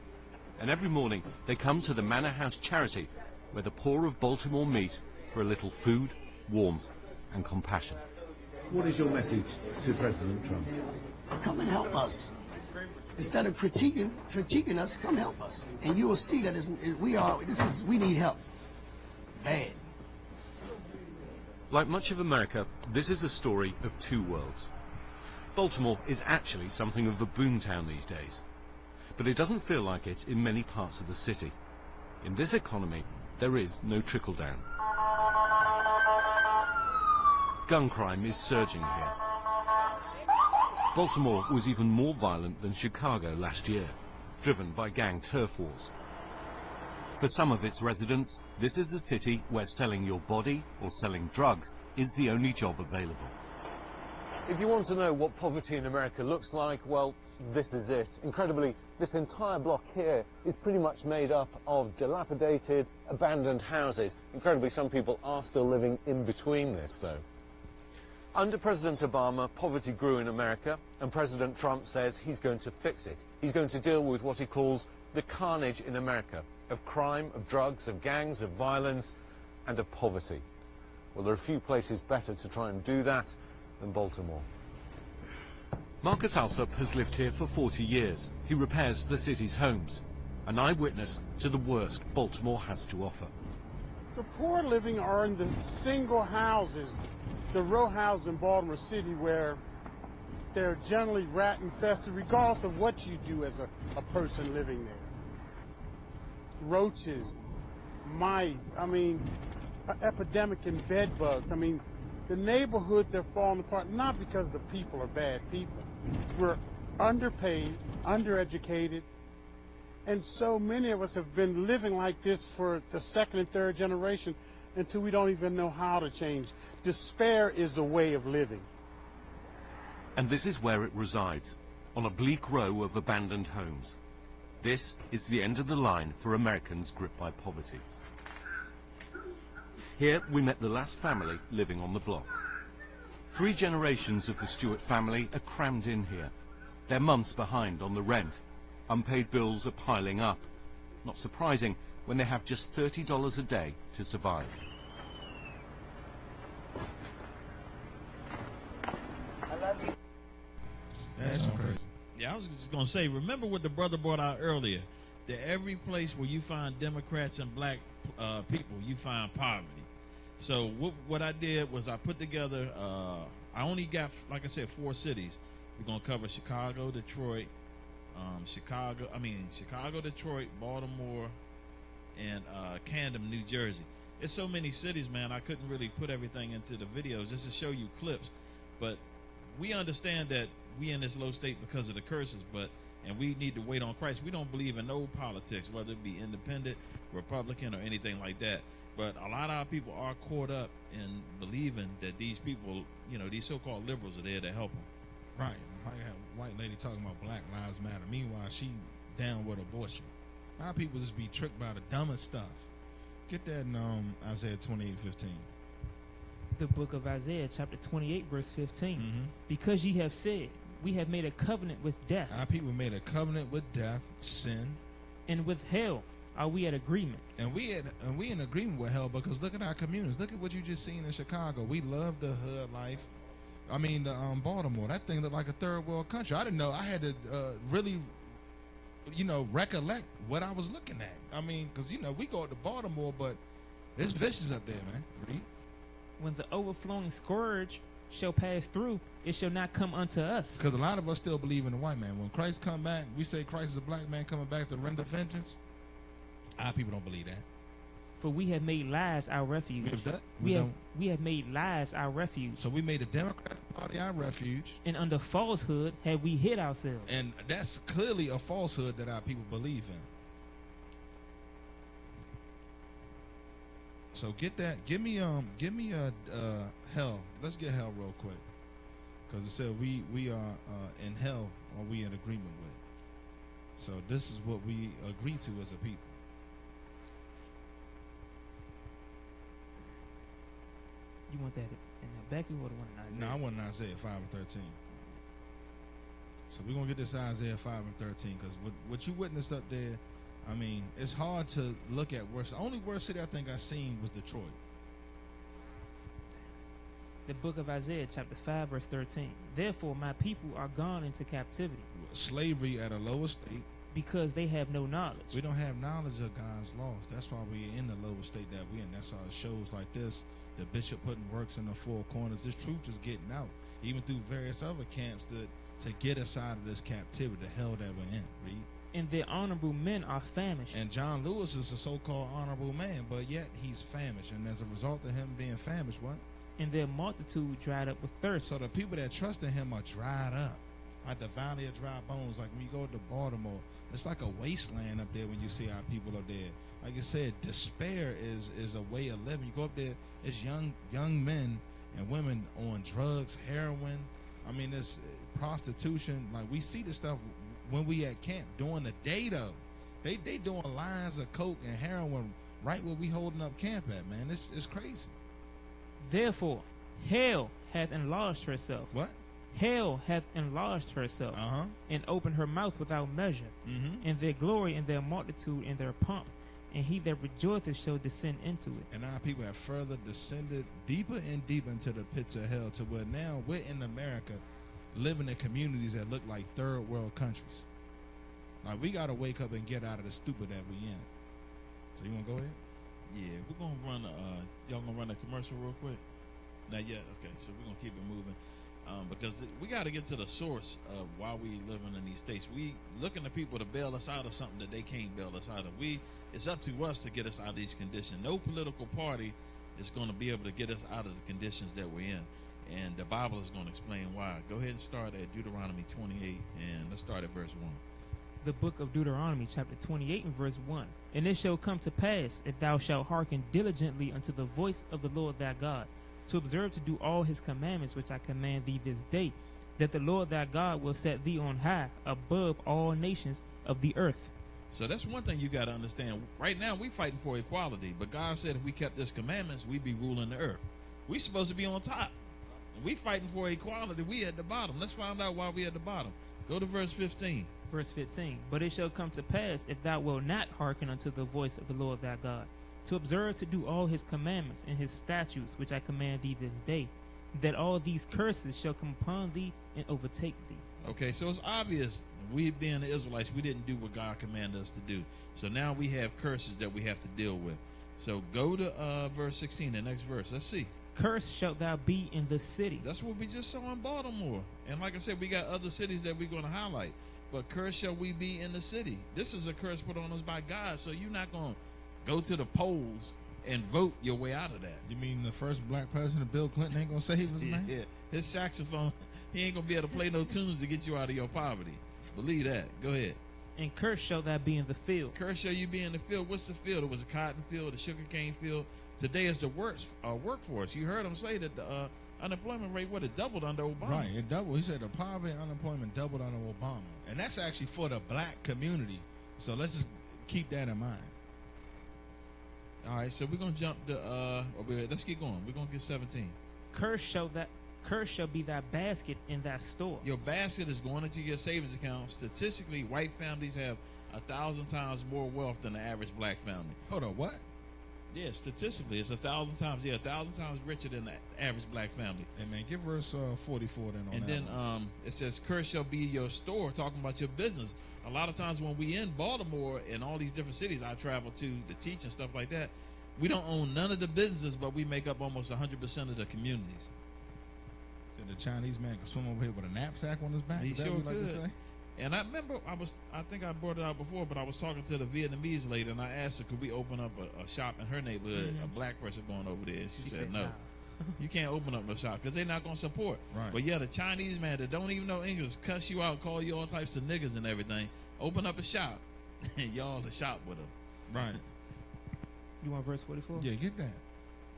And every morning they come to the Manor House charity, where the poor of Baltimore meet for a little food, warmth and compassion. What is your message to President Trump? Come and help us. Instead of critiquing us, come help us. And you will see that we need help. Bad. Like much of America, this is a story of two worlds. Baltimore is actually something of a boomtown these days. But it doesn't feel like it in many parts of the city. In this economy, there is no trickle-down. Gun crime is surging here. Baltimore was even more violent than Chicago last year, driven by gang turf wars. For some of its residents, this is a city where selling your body or selling drugs is the only job available. If you want to know what poverty in America looks like, well, this is it. Incredibly, this entire block here is pretty much made up of dilapidated, abandoned houses. Incredibly, some people are still living in between this, though. Under President Obama, poverty grew in America, and President Trump says he's going to fix it. He's going to deal with what he calls the carnage in America, of crime, of drugs, of gangs, of violence, and of poverty. Well, there are few places better to try and do that than Baltimore. Marcus Alsop has lived here for 40 years. He repairs the city's homes, an eyewitness to the worst Baltimore has to offer. The poor living are in the single houses, the row houses in Baltimore City, where they're generally rat infested, regardless of what you do as a person living there. Roaches, mice, an epidemic in bed bugs. The neighborhoods have fallen apart, not because the people are bad people. We're underpaid, undereducated, and so many of us have been living like this for the second and third generation until we don't even know how to change. Despair is a way of living. And this is where it resides, on a bleak row of abandoned homes. This is the end of the line for Americans gripped by poverty. Here we met the last family living on the block. 3 generations of the Stewart family are crammed in here. They're months behind on the rent. Unpaid bills are piling up. Not surprising when they have just $30 a day to survive. That's crazy. Yeah, I was just going to say, remember what the brother brought out earlier. that every place where you find Democrats and black people, you find poverty. So what I did was I put together, I only got, like I said, 4 cities. We're going to cover Chicago, Detroit, Detroit, Baltimore, and Camden, New Jersey. It's so many cities, man, I couldn't really put everything into the videos just to show you clips. But we understand that we in this low state because of the curses, and we need to wait on Christ. We don't believe in no politics, whether it be independent, Republican, or anything like that. But a lot of our people are caught up in believing that these people, these so-called liberals are there to help them. Right. Like a white lady talking about Black Lives Matter. Meanwhile, she down with abortion. A lot of people just be tricked by the dumbest stuff. Get that in Isaiah 28:15. The book of Isaiah, chapter 28, verse 15. Mm-hmm. Because ye have said, we have made a covenant with death. Our people made a covenant with death, sin, and with hell are we at agreement. And we in agreement with hell because look at our communities. Look at what you just seen in Chicago. We love the hood life. I mean, the Baltimore. That thing looked like a third world country. I didn't know. I had to really, recollect what I was looking at. I mean, because we go to Baltimore, but it's vicious up there, man. Read. When the overflowing scourge shall pass through, it shall not come unto us. Because a lot of us still believe in the white man. When Christ come back, we say Christ is a black man coming back to render vengeance. Our people don't believe that. For we have made lies our refuge. We have made lies our refuge. So we made the Democratic Party our refuge. And under falsehood have we hid ourselves. And that's clearly a falsehood that our people believe in. So get that. Give me a hell. Let's get hell real quick, because it said we are in hell, or we in agreement with. So this is what we agree to as a people. You want that in Becky or the one in Isaiah? No, I want Isaiah 5 and 13. So we're gonna get this Isaiah 5 and 13, because what you witnessed up there. I mean, it's hard to look at worse. The only worst city I think I seen was Detroit. The book of Isaiah, chapter 5, verse 13. Therefore, my people are gone into captivity. Slavery at a lower state. Because they have no knowledge. We don't have knowledge of God's laws. That's why we're in the lower state that we're in. That's why it shows like this. The bishop putting works in the 4 corners. This truth is getting out, even through various other camps to get us out of this captivity, the hell that we're in. Read. And their honorable men are famished. And John Lewis is a so-called honorable man, but yet he's famished. And as a result of him being famished, what? And their multitude dried up with thirst. So the people that trust in him are dried up, like the valley of dry bones. Like when you go to Baltimore, it's like a wasteland up there when you see our people up there. Like I said, despair is a way of living. You go up there, it's young men and women on drugs, heroin. I mean, it's prostitution. Like we see this stuff when we at camp during the day though. They doing lines of coke and heroin right where we holding up camp at, man. It's crazy. Therefore, hell hath enlarged herself. What? Hell hath enlarged herself and opened her mouth without measure. Mm-hmm. And their glory and their multitude and their pomp, and he that rejoiceth shall descend into it. And our people have further descended deeper and deeper into the pits of hell, to where now we're in America living in communities that look like third world countries. Like we gotta wake up and get out of the stupid that we in. So you wanna go ahead? Yeah, we're gonna run y'all gonna run a commercial real quick? Not yet? Okay, so we're gonna keep it moving. Because we got to get to the source of why we living in these states. We looking to people to bail us out of something that they can't bail us out of. It's up to us to get us out of these conditions. No political party is going to be able to get us out of the conditions that we're in. And the Bible is going to explain why. Go ahead and start at Deuteronomy 28, and let's start at verse 1. The book of Deuteronomy, chapter 28 and verse 1. And it shall come to pass, if thou shalt hearken diligently unto the voice of the Lord thy God, to observe to do all his commandments which I command thee this day, that the Lord thy God will set thee on high above all nations of the earth. So that's one thing you got to understand. Right now we fighting for equality, but God said if we kept his commandments, we'd be ruling the earth. We supposed to be on top. We fighting for equality. We at the bottom. Let's find out why we at the bottom. Go to verse 15. Verse 15. But it shall come to pass, if thou wilt not hearken unto the voice of the Lord thy God, to observe to do all his commandments and his statutes which I command thee this day, that all these curses shall come upon thee and overtake thee. Okay, so it's obvious We being the Israelites, we didn't do what God commanded us to do. So now we have curses that we have to deal with. So go to verse 16, the next verse. Let's see. Cursed shalt thou be in the city. That's what we just saw in Baltimore. And like I said, we got other cities that we're going to highlight. But cursed shall we be in the city. This is a curse put on us by God. So you're not going to go to the polls and vote your way out of that. You mean the first black president, Bill Clinton, ain't going to save us, man? Yeah. His saxophone, he ain't going to be able to play no tunes to get you out of your poverty. Believe that. Go ahead. And cursed shall thou be in the field. Cursed shall you be in the field. What's the field? It was a cotton field, a sugarcane field. Today is the workforce. You heard him say that the unemployment rate would have doubled under Obama. Right, it doubled. He said the poverty and unemployment doubled under Obama. And that's actually for the black community. So let's just keep that in mind. All right, so we're going to jump to, let's keep going. We're going to get 17. Cursed shall be thy basket in thy store. Your basket is going into your savings account. Statistically, white families have 1,000 times more wealth than the average black family. Hold on, what? Yeah, statistically, it's 1,000 times. Yeah, 1,000 times richer than the average black family. Hey man, give verse 44 then on and that. And then it says, "Cursed shall be your store," talking about your business. A lot of times when we in Baltimore and all these different cities I travel to teach and stuff like that, we don't own none of the businesses, but we make up almost 100% of the communities. So the Chinese man can swim over here with a knapsack on his back. He Is that sure what you like could. to say? And I remember I think I brought it out before, but I was talking to the Vietnamese lady and I asked her, could we open up a shop in her neighborhood, a black person going over there? And she said no. You can't open up no shop because they're not going to support. Right. But yeah, the Chinese man that don't even know English, cuss you out, call you all types of niggas and everything, open up a shop and y'all to shop with them. Right. You want verse 44? Yeah, get that.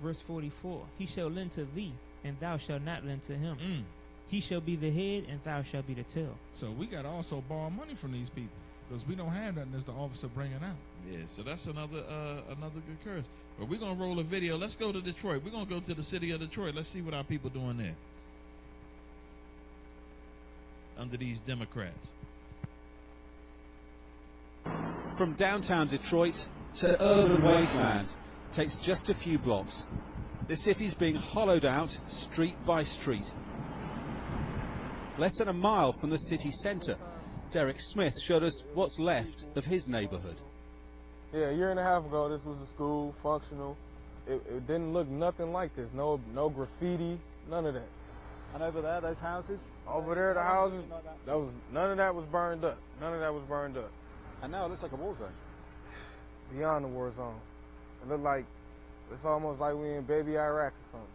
Verse 44. He shall lend to thee, and thou shalt not lend to him. He shall be the head, and thou shalt be the tail. So we got to also borrow money from these people because we don't have nothing as the officer bringing out. Yeah, so that's another good curse. But we're going to roll a video. Let's go to Detroit. We're going to go to the city of Detroit. Let's see what our people doing there under these Democrats. From downtown Detroit to urban wasteland takes just a few blocks. The city's being hollowed out street by street. Less than a mile from the city centre, Derek Smith showed us what's left of his neighbourhood. Yeah, a year and a half ago, this was a school, functional. It didn't look nothing like this. No graffiti, none of that. And over there, those houses? Over there, the houses, none of that was burned up. None of that was burned up. And now it looks like a war zone. Beyond the war zone. It looked like, it's almost like we in baby Iraq or something.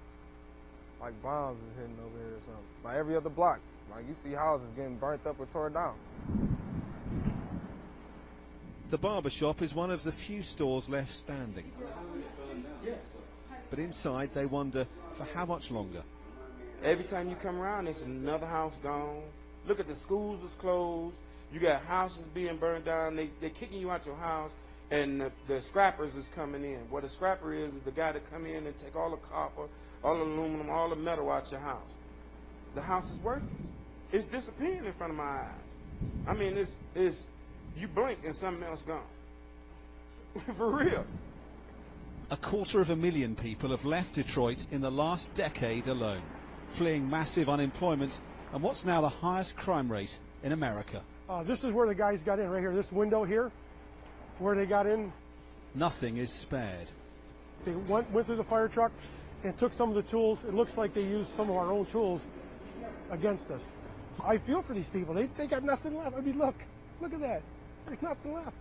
Like bombs is hitting over here or something. Like every other block. Like you see houses getting burnt up or torn down. The barber shop is one of the few stores left standing. But inside they wonder for how much longer. Every time you come around, there's another house gone. Look at the schools is closed. You got houses being burned down. They're kicking you out your house, and the scrappers is coming in. What a scrapper is the guy that come in and take all the copper, all the aluminum, all the metal out your house. The house is worthless. It's disappearing in front of my eyes. I mean, it's you blink and something else gone. For real. 250,000 people have left Detroit in the last decade alone, fleeing massive unemployment and what's now the highest crime rate in America. This is where the guys got in, right here. This window here, where they got in. Nothing is spared. They went through the fire truck and took some of the tools. It looks like they used some of our own tools against us. I feel for these people. They got nothing left. I mean, look at that. There's nothing left.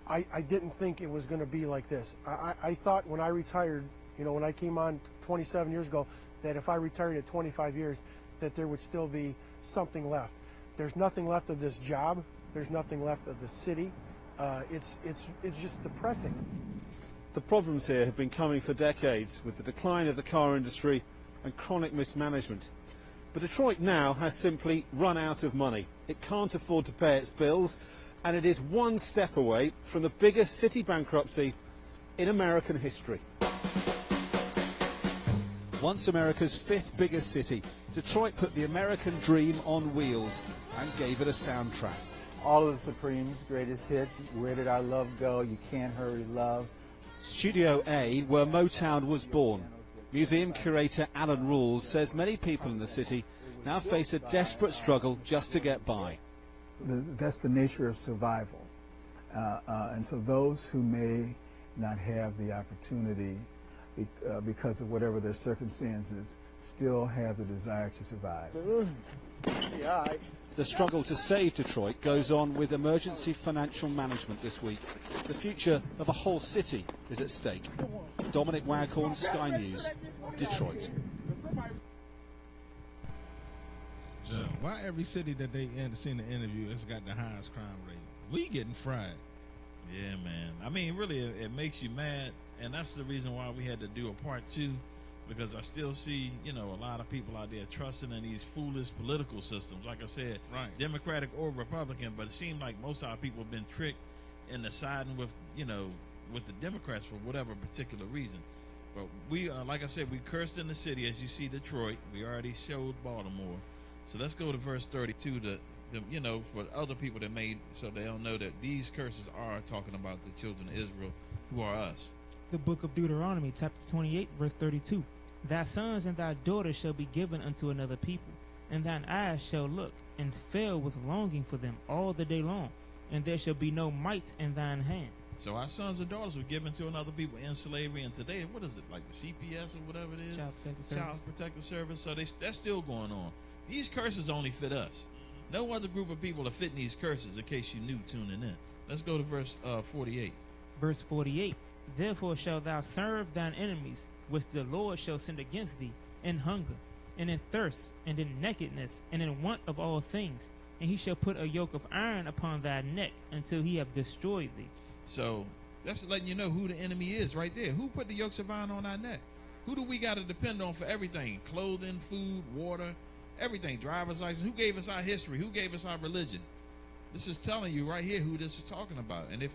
I didn't think it was going to be like this. I thought when I retired, you know, when I came on 27 years ago, that if I retired at 25 years, that there would still be something left. There's nothing left of this job. There's nothing left of the city. It's just depressing. The problems here have been coming for decades with the decline of the car industry and chronic mismanagement. But Detroit now has simply run out of money. It can't afford to pay its bills, and it is one step away from the biggest city bankruptcy in American history. Once America's 5th biggest city, Detroit put the American dream on wheels and gave it a soundtrack. All of the Supremes' greatest hits, Where Did Our Love Go, You Can't Hurry Love. Studio A, where Motown was born. Museum curator Alan Rules says many people in the city now face a desperate struggle just to get by. that's the nature of survival. And so those who may not have the opportunity because of whatever their circumstances still have the desire to survive. The struggle to save Detroit goes on with emergency financial management this week. The future of a whole city is at stake. Dominic Waghorn, Sky News, Detroit. Why every city that they seen the interview has got the highest crime rate? We getting fried. Yeah, man. I mean, really, it makes you mad, and that's the reason why we had to do a part 2, because I still see, a lot of people out there trusting in these foolish political systems. Like I said, right, Democratic or Republican, but it seems like most of our people have been tricked into siding with, with the Democrats for whatever particular reason. But we, like I said, we cursed in the city, as you see Detroit. We already showed Baltimore. So let's go to verse 32 to for other people that so they don't know that these curses are talking about the children of Israel, who are us. The book of Deuteronomy, chapter 28, verse 32. Thy sons and thy daughters shall be given unto another people, and thine eyes shall look, and fail with longing for them all the day long, and there shall be no might in thine hand. So our sons and daughters were given to another people in slavery, and today, what is it, like the CPS or whatever it is? Child Protective Service. Child Protective Service. So that's still going on. These curses only fit us. No other group of people are fitting these curses, in case you knew tuning in. Let's go to verse 48. Verse 48. Therefore shalt thou serve thine enemies, which the Lord shall send against thee, in hunger, and in thirst, and in nakedness, and in want of all things. And he shall put a yoke of iron upon thy neck, until he have destroyed thee. So that's letting you know who the enemy is right there. Who put the yokes of iron on our neck? Who do we got to depend on for everything? Clothing, food, water, everything. Driver's license. Who gave us our history? Who gave us our religion? This is telling you right here who this is talking about. And if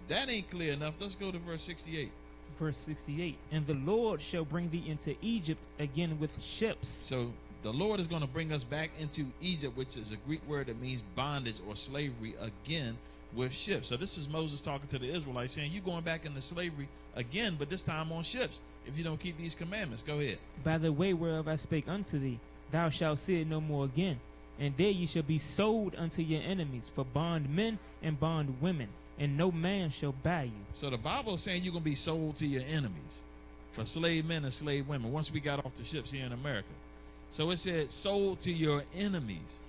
that ain't clear enough, let's go to verse 68. Verse 68. And the Lord shall bring thee into Egypt again with ships. So the Lord is going to bring us back into Egypt, which is a Greek word that means bondage or slavery, again with ships. So this is Moses talking to the Israelites, saying, you're going back into slavery again, but this time on ships, if you don't keep these commandments. Go ahead. By the way whereof I spake unto thee, thou shalt see it no more again. And there ye shall be sold unto your enemies for bondmen and bondwomen, and no man shall buy you. So the Bible is saying you're going to be sold to your enemies for slave men and slave women once we got off the ships here in America. So it said sold to your enemies.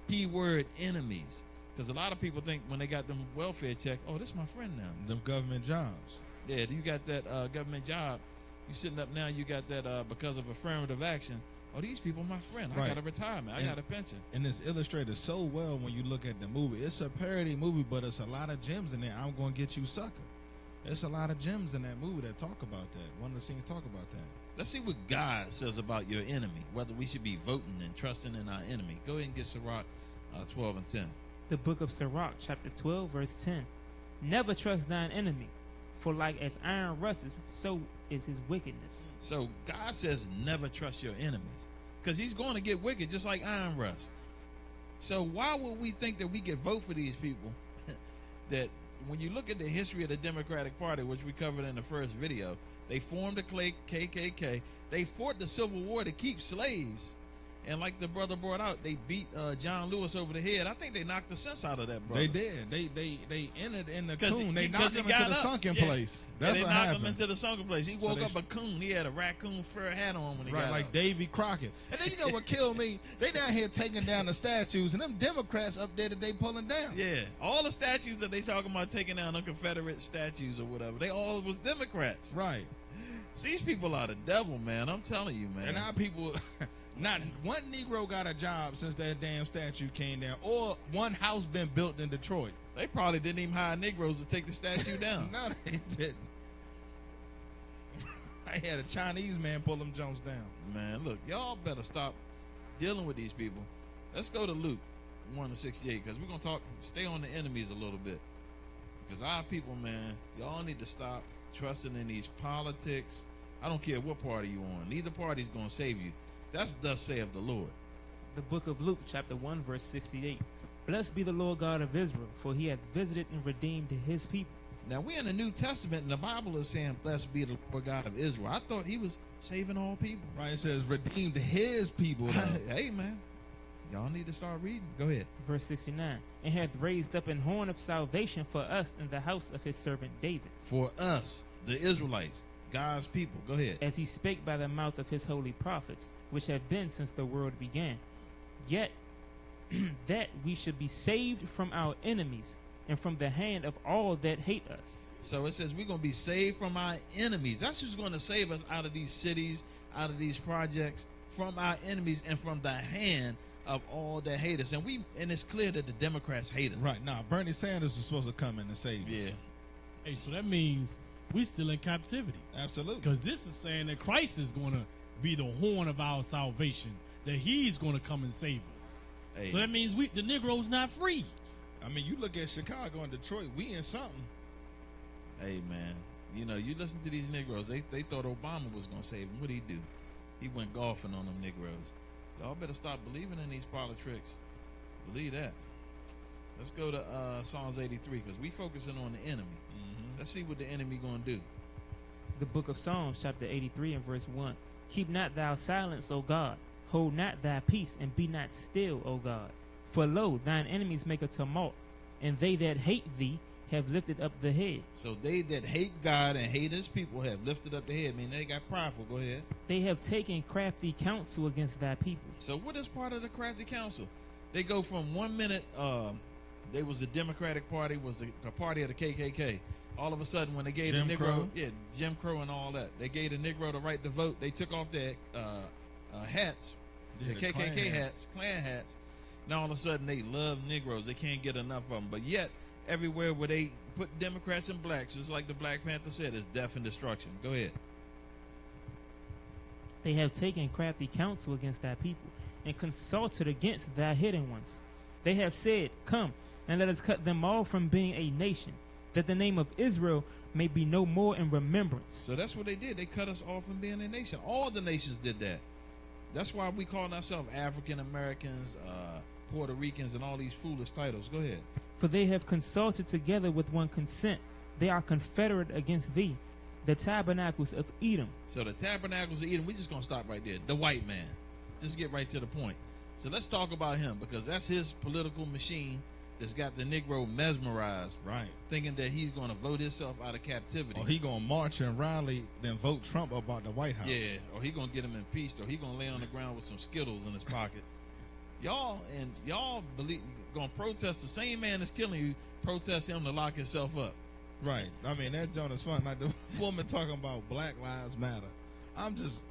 Keyword enemies. Because a lot of people think when they got them welfare check, oh, this is my friend now. Them government jobs. Yeah, you got that government job. You sitting up now, you got that because of affirmative action. Oh, these people my friend. I got a retirement. I got a pension. And it's illustrated so well when you look at the movie. It's a parody movie, but it's a lot of gems in there. I'm going to get you, sucker. There's a lot of gems in that movie that talk about that. One of the scenes talk about that. Let's see what God says about your enemy, whether we should be voting and trusting in our enemy. Go ahead and get Sirach 12 and 10. The book of Sirach, chapter 12, verse 10. Never trust thine enemy, for like as iron rusts, so is his wickedness. So God says never trust your enemies, because he's going to get wicked just like iron rust. So why would we think that we could vote for these people that when you look at the history of the Democratic Party, which we covered in the first video, they formed the KKK. They fought the Civil War to keep slaves. And like the brother brought out, they beat John Lewis over the head. I think they knocked the sense out of that brother. They did. They entered in the coon. They knocked him into the sunken place. That's they what knocked happened. him into the sunken place. He woke up a coon. He had a raccoon fur hat on when he got like up. Davy Crockett. And then you know what killed me? They down here taking down the statues, and them Democrats up there that they pulling down. Yeah, all the statues that they talking about taking down, the Confederate statues or whatever, they all was Democrats. Right. See, these people are the devil, man. I'm telling you, man. And our people... Not one Negro got a job since that damn statue came down, or one house been built in Detroit. They probably didn't even hire Negroes to take the statue down. No, they didn't. I had a Chinese man pull them Jones down. Man, look, y'all better stop dealing with these people. Let's go to Luke 1:68, because we're going to stay on the enemies a little bit. Because our people, man, y'all need to stop trusting in these politics. I don't care what party you on. Neither party's going to save you. That's thus saith the Lord. The book of Luke, chapter 1, verse 68. Blessed be the Lord God of Israel, for he hath visited and redeemed his people. Now, we're in the New Testament, and the Bible is saying, blessed be the Lord God of Israel. I thought he was saving all people. Right, it says redeemed his people. Hey, man. Y'all need to start reading. Go ahead. Verse 69. And hath raised up an horn of salvation for us in the house of his servant David. For us, the Israelites, God's people. Go ahead. As he spake by the mouth of his holy prophets, which have been since the world began. Yet that we should be saved from our enemies and from the hand of all that hate us. So it says we're going to be saved from our enemies. That's who's going to save us out of these cities, out of these projects, from our enemies and from the hand of all that hate us. And it's clear that the Democrats hate us. Right. Now, Bernie Sanders was supposed to come in and save us. Yeah. Hey, so that means we're still in captivity. Absolutely. Because this is saying that Christ is going to be the horn of our salvation, that he's going to come and save us. Hey. So that means the Negro's not free. I mean, you look at Chicago and Detroit, we in something. Hey, man. You know, you listen to these Negroes. They thought Obama was going to save them. What did he do? He went golfing on them Negroes. Y'all better stop believing in these politics. Believe that. Let's go to Psalms 83 because we focusing on the enemy. Let's see what the enemy going to do. The book of Psalms, chapter 83 and verse 1. Keep not thou silence, O God. Hold not thy peace, and be not still, O God. For lo, thine enemies make a tumult, and they that hate thee have lifted up the head. So they that hate God and hate his people have lifted up the head. I mean, they got prideful. Go ahead. They have taken crafty counsel against thy people. So what is part of the crafty counsel? They go from 1 minute, they was the Democratic Party, was the party of the KKK. All of a sudden, when they gave Jim the Negro, Crow. yeah, Jim Crow and all that, they gave the Negro the right to vote. They took off their hats, Yeah, the the KKK Klan hats, Klan hats. Now all of a sudden, they love Negroes. They can't get enough of them. But yet, everywhere where they put Democrats and blacks, just like the Black Panther said, is death and destruction. Go ahead. They have taken crafty counsel against thy people, and consulted against thy hidden ones. They have said, Come, and let us cut them off from being a nation, that the name of Israel may be no more in remembrance. So that's what they did. They cut us off from being a nation. All the nations did that. That's why we call ourselves African Americans, Puerto Ricans, and all these foolish titles. Go ahead. For they have consulted together with one consent. They are confederate against thee, the tabernacles of Edom. So the tabernacles of Edom, we're just going to stop right there. The white man. Just get right to the point. So let's talk about him, because that's his political machine that's got the Negro mesmerized, right? Thinking that he's going to vote himself out of captivity. Or he going to march and rally, then vote Trump up out the White House. Yeah, or he going to get him impeached, or he going to lay on the ground with some Skittles in his pocket. Y'all believe going to protest the same man that's killing you, protest him to lock himself up. Right. I mean, that joint is fun. Like the woman talking about Black Lives Matter. I'm just...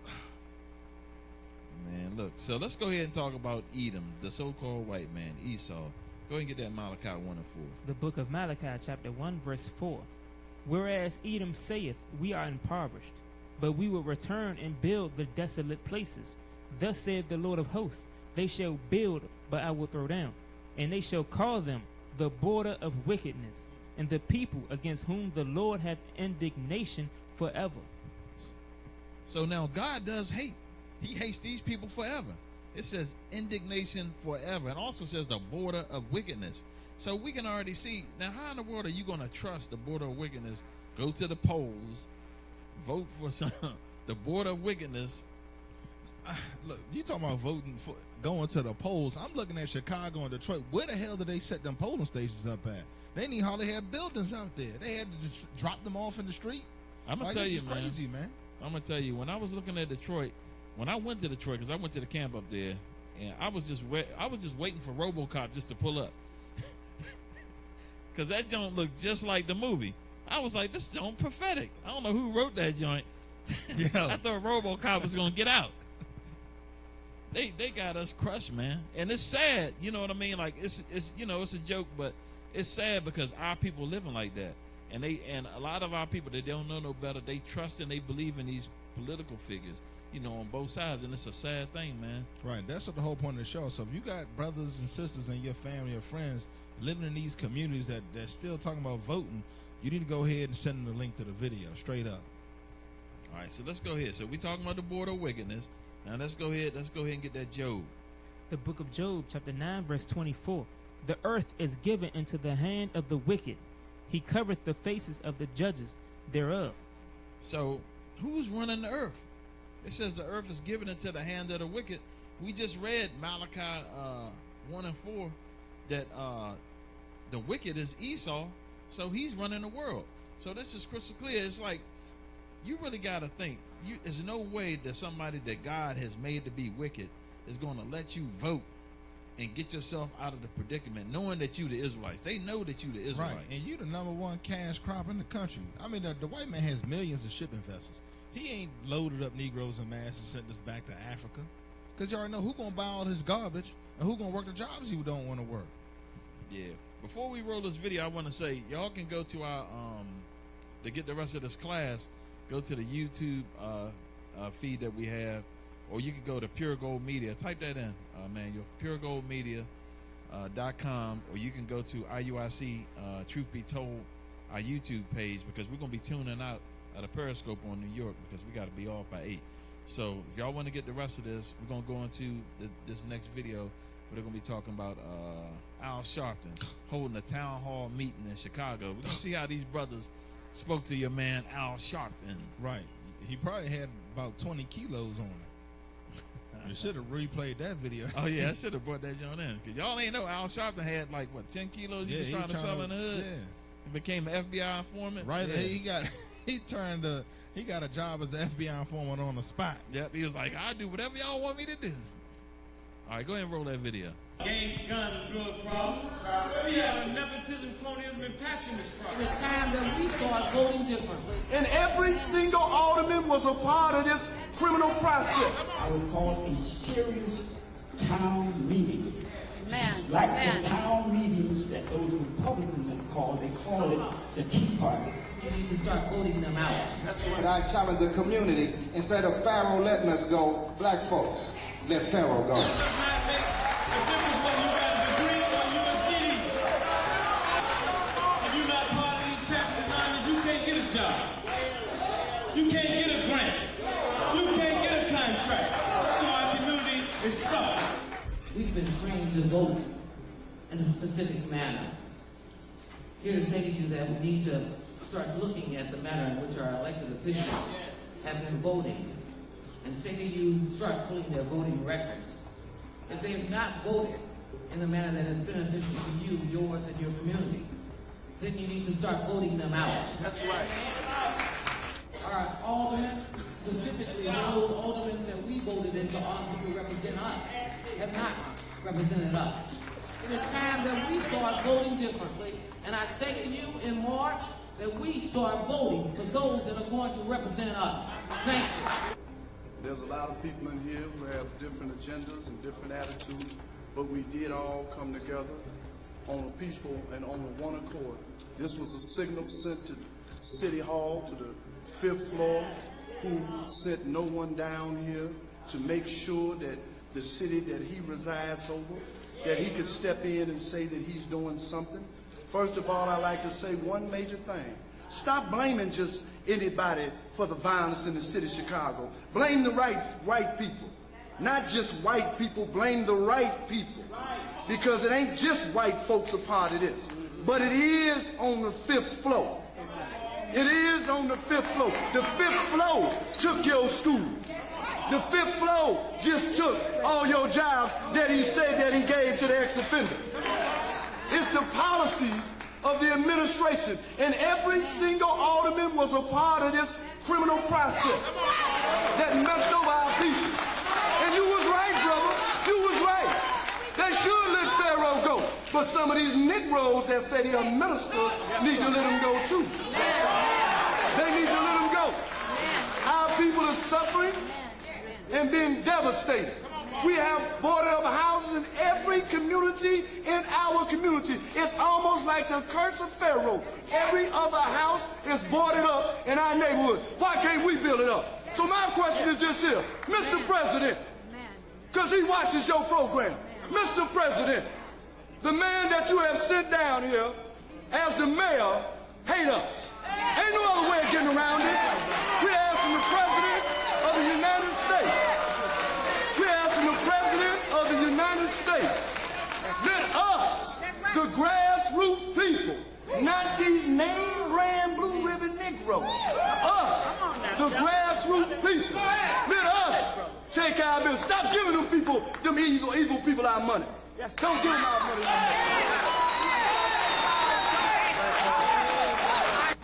Man, look. So let's go ahead and talk about Edom, the so-called white man, Esau. Go ahead and get that Malachi 1 and 4. The book of Malachi, chapter 1, verse 4. Whereas Edom saith, We are impoverished, but we will return and build the desolate places. Thus saith the Lord of hosts, They shall build, but I will throw down. And they shall call them the border of wickedness, and the people against whom the Lord hath indignation forever. So now God does hate. He hates these people forever. It says indignation forever. And also says the border of wickedness. So we can already see, now how in the world are you going to trust the border of wickedness? Go to the polls, vote for the border of wickedness. Look, you talking about voting for going to the polls. I'm looking at Chicago and Detroit. Where the hell did they set them polling stations up at? They didn't hardly have buildings out there. They had to just drop them off in the street. I'm going to tell you, man. Crazy, man. I'm going to tell you, when I was looking at Detroit, when I went to Detroit, because I went to the camp up there, and I was just waiting for RoboCop just to pull up, because that joint looked just like the movie. I was like, this joint prophetic. I don't know who wrote that joint. I thought RoboCop was gonna get out. They got us crushed, man, and it's sad. You know what I mean? Like it's it's a joke, but it's sad because our people living like that, and a lot of our people that don't know no better, they trust and they believe in these political figures. On both sides, and it's a sad thing, man. Right, that's what the whole point of the show. So if you got brothers and sisters and your family or friends living in these communities that's still talking about voting, you need to go ahead and send them the link to the video, straight up. All right, so let's go ahead. So we're talking about the border of wickedness. Now let's go ahead and get that Job. The book of Job, chapter 9, verse 24. The earth is given into the hand of the wicked. He covereth the faces of the judges thereof. So who's running the earth? It says the earth is given into the hand of the wicked. We just read Malachi 1 and 4 that the wicked is Esau, so he's running the world. So this is crystal clear. It's like you really got to think. There's no way that somebody that God has made to be wicked is going to let you vote and get yourself out of the predicament, knowing that you the Israelites. They know that you the Israelites. Right, and you the #1 cash crop in the country. I mean, the white man has millions of shipping vessels. He ain't loaded up Negroes and masses and sent us back to Africa. Because you already know who going to buy all his garbage and who going to work the jobs you don't want to work. Yeah. Before we roll this video, I want to say, y'all can go to our, to get the rest of this class, go to the YouTube feed that we have, or you can go to Pure Gold Media. Type that in, Manuel, puregoldmedia.com, or you can go to IUIC, Truth Be Told, our YouTube page, because we're going to be tuning out the Periscope on New York because we got to be off by 8. So if y'all want to get the rest of this, we're going to go into this next video. We're going to be talking about Al Sharpton holding a town hall meeting in Chicago. We're going to see how these brothers spoke to your man Al Sharpton. Right. He probably had about 20 kilos on him. You should have replayed that video. Oh, yeah, I should have brought that joint in. Because y'all ain't know Al Sharpton had, like, what, 10 kilos he was trying to sell in the hood? Yeah. He became an FBI informant. Right. Yeah. He got a job as an FBI informant on the spot. Yep. He was like, I'll do whatever y'all want me to do. All right, go ahead and roll that video. Gangs, gun, and drug problem. We have a nepotism, colonialism, and patronage problem. It's time that we start voting differently. And every single alderman was a part of this criminal process. I would call a serious town meeting. Like the town meetings that those Republicans have called, they call it the Tea Party. You need to start voting them out. That's what I challenge the community. Instead of Pharaoh letting us go, black folks, let Pharaoh go. It does not make a difference whether you got a degree or you're a GD. If you're not part of these fashion designers, you can't get a job. You can't get a grant. You can't get a contract. So our community is suffering. We've been trained to vote in a specific manner. Here to say to you that we need to start looking at the manner in which our elected officials have been voting, and say to you, start pulling their voting records. If they have not voted in the manner that is beneficial to you, yours, and your community, then you need to start voting them out. That's right. Our aldermen, specifically those aldermen that we voted into office to represent us, have not represented us. It is time that we start voting differently, and I say to you in March that we start voting for those that are going to represent us. Thank you. There's a lot of people in here who have different agendas and different attitudes, but we did all come together on a peaceful and on one accord. This was a signal sent to City Hall, to the 5th floor, who sent no one down here to make sure that the city that he resides over, that he could step in and say that he's doing something. First of all, I'd like to say one major thing. Stop blaming just anybody for the violence in the city of Chicago. Blame the right people. Not just white people, blame the right people. Because it ain't just white folks a part of this. But it is on the 5th floor. It is on the 5th floor. The 5th floor took your schools. The 5th floor just took all your jobs that he said that he gave to the ex-offender. It's the policies of the administration, and every single alderman was a part of this criminal process that messed over our people. And you was right, brother. You was right. They should let Pharaoh go. But some of these Negroes that say they are ministers need to let him go too. They need to let him go. Our people are suffering and being devastated. We have boarded up houses in every community in our community. It's almost like the curse of Pharaoh. Every other house is boarded up in our neighborhood. Why can't we build it up? So my question is just here. Mr. President, because he watches your program. Mr. President, the man that you have sent down here as the mayor hate us. Ain't no other way of getting around it. We're asking the President of the United States. We're asking the President of the United States, let us, the grassroots people, Not these name brand blue ribbon Negroes. Us, the grassroots people. Let us take our bills. Stop giving them people, them evil people, our money. Don't give them our money.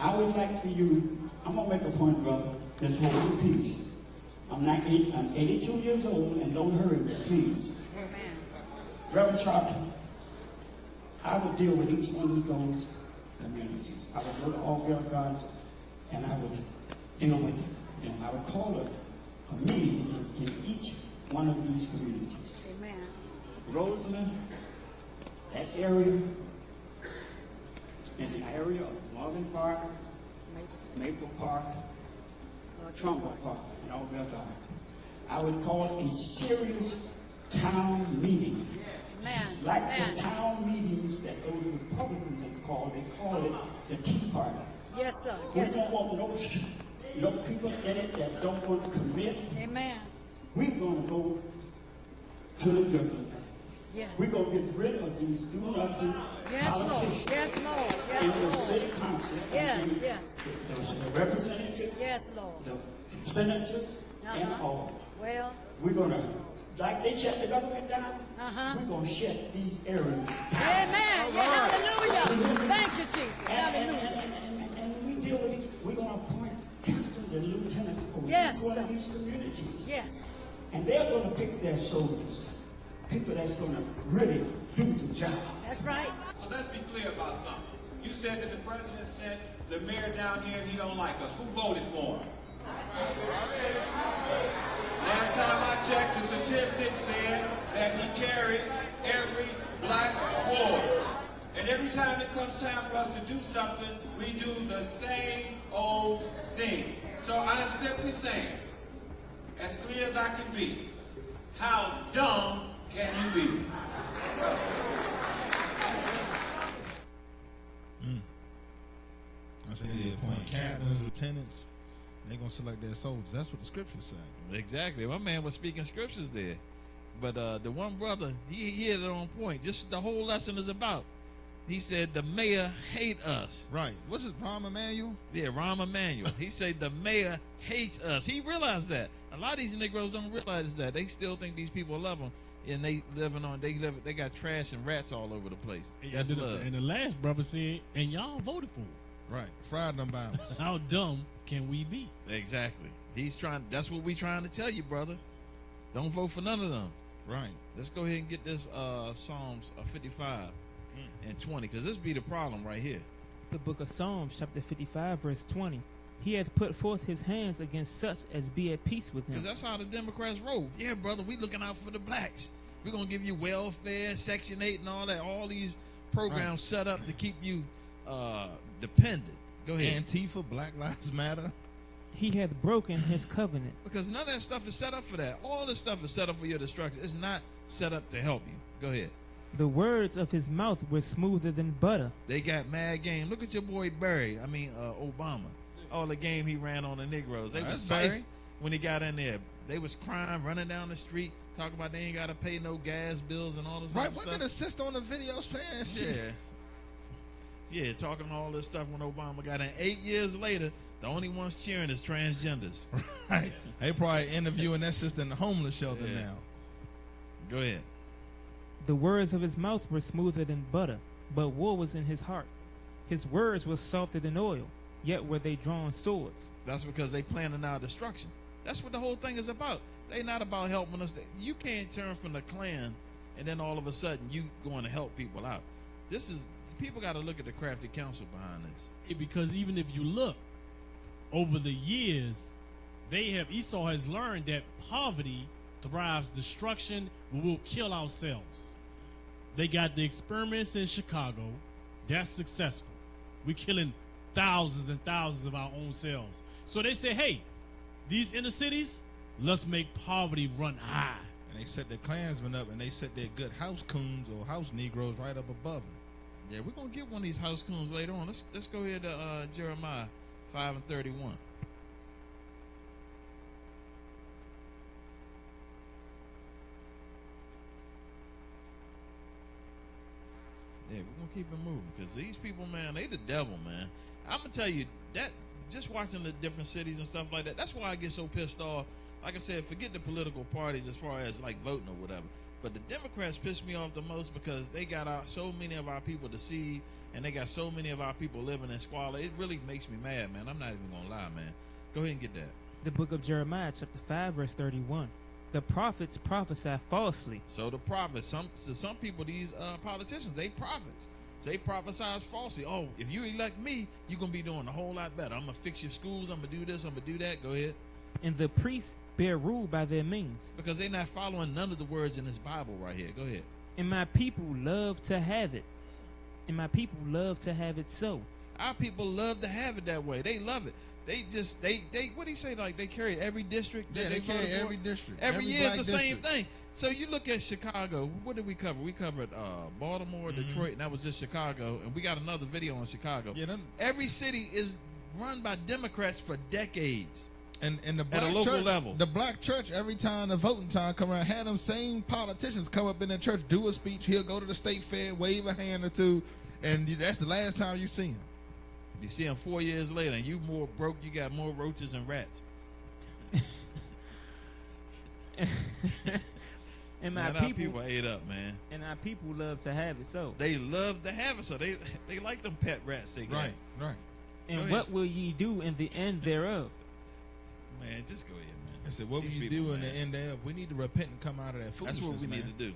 I would like for you, I'm going to make a point, brother. Let's hold in peace. I'm 82 years old, and don't hurry me, please. Reverend Charlton, I would deal with each one of those communities. I would go to all their gods, and I would deal with them. I would call a meeting in each one of these communities. Amen. Rosamond, that area, in the area of Marvin Park, Maple Park, Trumbull Park, and all their gods. I would call it a serious town meeting. Like the town meetings that those Republicans have called, they call it the Tea Party. Yes, sir. We don't want no people in it that don't want to commit. Amen. We're going to go to the government. Yes. We're going to get rid of these do-nothing politicians. Yes, Lord. Yes, in Lord. the city council. Yes, And yes. The representatives. Yes, Lord. The senators and all. Well. We're going to, like they shut the government down, we're going to shut these areas. Amen. Right. Hallelujah. Thank you, Jesus. Hallelujah. And we deal with these, we're going to appoint captains and lieutenants over each one of these communities. Yes. And they're going to pick their soldiers, people that's going to really do the job. That's right. So let's be clear about something. You said that the president sent the mayor down here and he don't like us. Who voted for him? Last time I checked, the statistics said that he carried every black ward. And every time it comes time for us to do something, we do the same old thing. So I'm simply saying, as clear as I can be, how dumb can you be? I said they appoint captains, lieutenants. They're going to select their soldiers. That's what the scriptures say. Exactly. My man was speaking scriptures there. But the one brother, he hit it on point. Just the whole lesson is about. He said the mayor hate us. Right. What's his Rahm Emanuel? Yeah, Rahm Emanuel. He said the mayor hates us. He realized that. A lot of these Negroes don't realize that. They still think these people love them. And they they got trash and rats all over the place. That's love. And the last brother said, and y'all voted for him. Right. Fried them bounds. How dumb can we be? Exactly. That's what we trying to tell you, brother. Don't vote for none of them. Right. Let's go ahead and get this Psalms 55 and 20, because this be the problem right here. The book of Psalms, chapter 55, verse 20. He hath put forth his hands against such as be at peace with him. Because that's how the Democrats roll. Yeah, brother, we looking out for the blacks. We're going to give you welfare, Section 8 and all that. All these programs set up to keep you dependent. Go ahead. Antifa, Black Lives Matter. He hath broken his covenant. Because none of that stuff is set up for that. All this stuff is set up for your destruction. It's not set up to help you. Go ahead. The words of his mouth were smoother than butter. They got mad game. Look at your boy Obama. All the game he ran on the Negroes. They was nice when he got in there. They was crying, running down the street, talking about they ain't got to pay no gas bills and all this other stuff. Right, what did assist on the video saying shit? Yeah, talking all this stuff when Obama got in. 8 years later, the only ones cheering is transgenders. Right. They probably interviewing that sister in the homeless shelter now. Go ahead. The words of his mouth were smoother than butter, but war was in his heart. His words were softer than oil, yet were they drawn swords. That's because they planning our destruction. That's what the whole thing is about. They not about helping us. You can't turn from the Klan and then all of a sudden you going to help people out. People got to look at the crafty counsel behind this. Because even if you look over the years, Esau has learned that poverty thrives destruction. We will kill ourselves. They got the experiments in Chicago. That's successful. We're killing thousands and thousands of our own selves. So they say, hey, these inner cities, let's make poverty run high. And they set their Klansmen up, and they set their good house coons or house Negroes right up above them. Yeah, we're going to get one of these house coons later on. Let's go ahead to Jeremiah 5 and 31. Yeah, we're gonna keep it moving because these people, man, they the devil, man. I'm gonna tell you that just watching the different cities and stuff like that. That's why I get so pissed off. Like I said, forget the political parties as far as like voting or whatever. But the Democrats piss me off the most because they got so many of our people deceived, and they got so many of our people living in squalor. It really makes me mad, man. I'm not even gonna lie, man. Go ahead and get that. The book of Jeremiah, chapter 5, verse 31. The prophets prophesy falsely. So the prophets, some people, these politicians, they prophets. They prophesy falsely. Oh, if you elect me, you're going to be doing a whole lot better. I'm going to fix your schools. I'm going to do this. I'm going to do that. Go ahead. And the priests bear rule by their means. Because they're not following none of the words in this Bible right here. Go ahead. And my people love to have it. And my people love to have it so. Our people love to have it that way. They love it. They what do you say? Like they carry every district. Yeah, they carry every district. Every year is the same thing. So you look at Chicago. What did we cover? We covered Baltimore, Detroit, and that was just Chicago. And we got another video on Chicago. Yeah, every city is run by Democrats for decades. And the black at a local church, level. The black church, every time the voting time come around, had them same politicians come up in the church, do a speech. He'll go to the state fair, wave a hand or two, and that's the last time you see him. You see him 4 years later, and you more broke. You got more roaches and rats. And my people ate up, man. And our people love to have it so. They love to have it so. They like them pet rats. They got. Right. And what will ye do in the end thereof? Man, just go ahead, man. I said, what will you do in the end thereof? We need to repent and come out of that foolishness. That's what we need to do.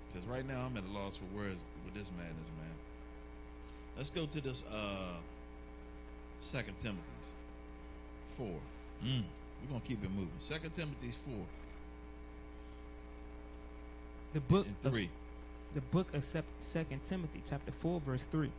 Because right now I'm at a loss for words with this madness, man. Let's go to this 2 Timothy 4. We're going to keep it moving. 2 Timothy 4. The book of 3. The book of 2 Timothy, chapter 4, verse 3.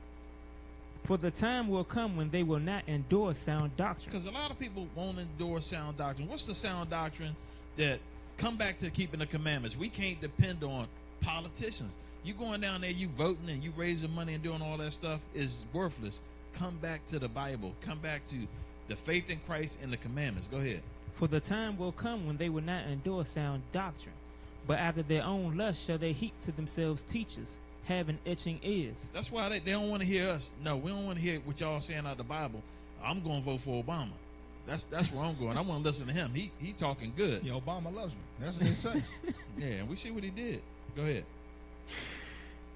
For the time will come when they will not endure sound doctrine. Because a lot of people won't endure sound doctrine. What's the sound doctrine that come back to keeping the commandments? We can't depend on politicians. You going down there, you voting and you raising money and doing all that stuff is worthless. Come back to the Bible. Come back to the faith in Christ and the commandments. Go ahead. For the time will come when they will not endure sound doctrine, but after their own lust shall they heap to themselves teachers, having itching ears. That's why they don't want to hear us. No, we don't want to hear what y'all saying out of the Bible. I'm going to vote for Obama. That's where I'm going. I want to listen to him. He talking good. Yeah, Obama loves me. That's what he say. Yeah, and we see what he did. Go ahead.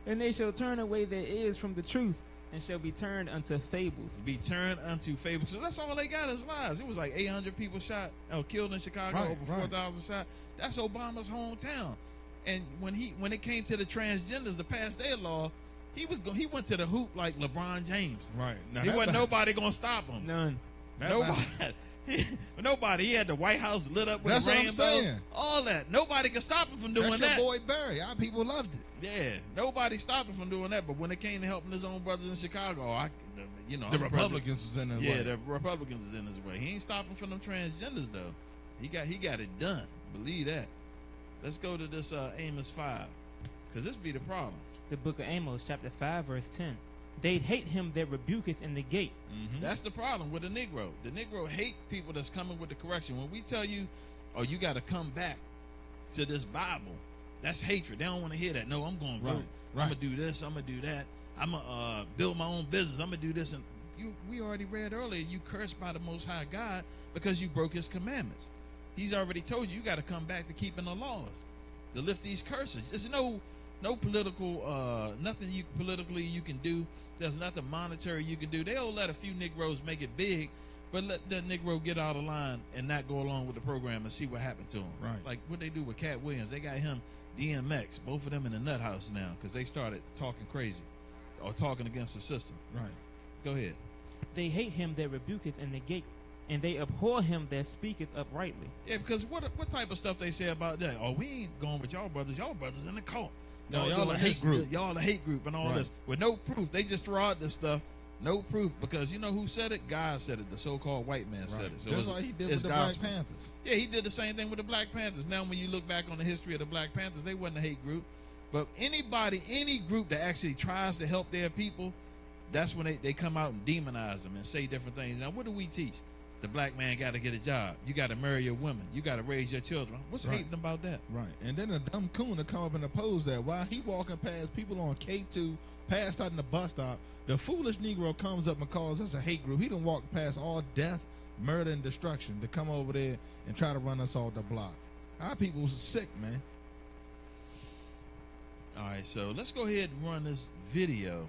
And they shall turn away their ears from the truth, and shall be turned unto fables. Be turned unto fables. So that's all they got is lies. It was like 800 people killed in Chicago, over 4,000 shot. That's Obama's hometown. And when it came to the transgenders to pass their law, he went to the hoop like LeBron James. Right. Now he wasn't nobody gonna stop him. None. Nobody. He had the White House lit up with That's a rainbow. what I'm saying. All that. Nobody could stop him from doing that. That's your boy Barry. Our people loved it. Yeah, nobody stopped him from doing that. But when it came to helping his own brothers in Chicago, the Republicans was in his way. Yeah, the Republicans was in his way. He ain't stopping from them transgenders though. He got it done. Believe that. Let's go to this Amos 5, because this be the problem. The book of Amos, chapter 5, verse 10. They hate him that rebuketh in the gate. That's the problem with the Negro. The Negro hate people that's coming with the correction. When we tell you, oh, you got to come back to this Bible, that's hatred. They don't want to hear that. No, I'm going to vote. I'm going to do this. I'm going to do that. I'm going to build my own business. I'm going to do this. And we already read earlier, you cursed by the Most High God because you broke his commandments. He's already told you got to come back to keeping the laws, to lift these curses. There's no political, nothing politically you can do. There's nothing monetary you can do. They'll let a few Negroes make it big, but let that Negro get out of line and not go along with the program and see what happened to him. Right. Like what they do with Cat Williams. They got him DMX, both of them in the nut house now because they started talking crazy or talking against the system. Right. Go ahead. They hate him that rebuketh in the gate, and they abhor him that speaketh uprightly. Yeah, because what type of stuff they say about that? Oh, we ain't going with y'all brothers. Y'all brothers in the cult. No, y'all a hate group. Y'all a hate group and all this with no proof. They just throw out this stuff, no proof, because you know who said it? God said it. The so-called white man said it. So just like he did with the Black Panthers. Yeah, he did the same thing with the Black Panthers. Now, when you look back on the history of the Black Panthers, they wasn't a hate group. But any group that actually tries to help their people, that's when they come out and demonize them and say different things. Now, what do we teach? The black man got to get a job. You got to marry your women. You got to raise your children. What's hating about that? Right. And then a dumb coon to come up and oppose that while he walking past people on K2 passed out in the bus stop. The foolish Negro comes up and calls us a hate group. He done walked past all death, murder, and destruction to come over there and try to run us off the block. Our people's sick, man. All right, so let's go ahead and run this video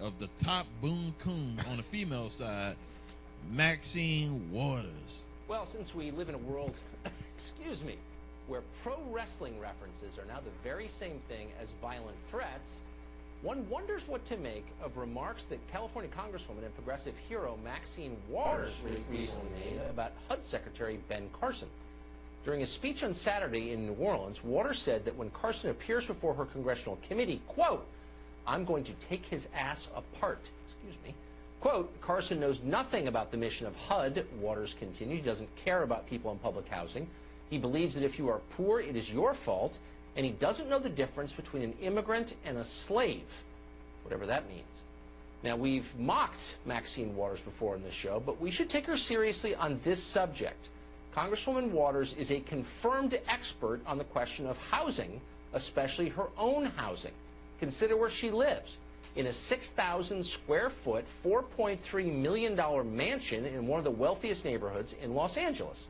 of the top boom coon on the female side, Maxine Waters. Well, since we live in a world, excuse me, where pro wrestling references are now the very same thing as violent threats, one wonders what to make of remarks that California Congresswoman and progressive hero Maxine Waters recently made about HUD Secretary Ben Carson. During a speech on Saturday in New Orleans, Waters said that when Carson appears before her congressional committee, quote, "I'm going to take his ass apart," excuse me. Quote, "Carson knows nothing about the mission of HUD," Waters continued. "He doesn't care about people in public housing. He believes that if you are poor, it is your fault, and he doesn't know the difference between an immigrant and a slave," whatever that means. Now, we've mocked Maxine Waters before in this show, but we should take her seriously on this subject. Congresswoman Waters is a confirmed expert on the question of housing, especially her own housing. Consider where she lives, in a 6,000 square foot, $4.3 million mansion in one of the wealthiest neighborhoods in Los Angeles.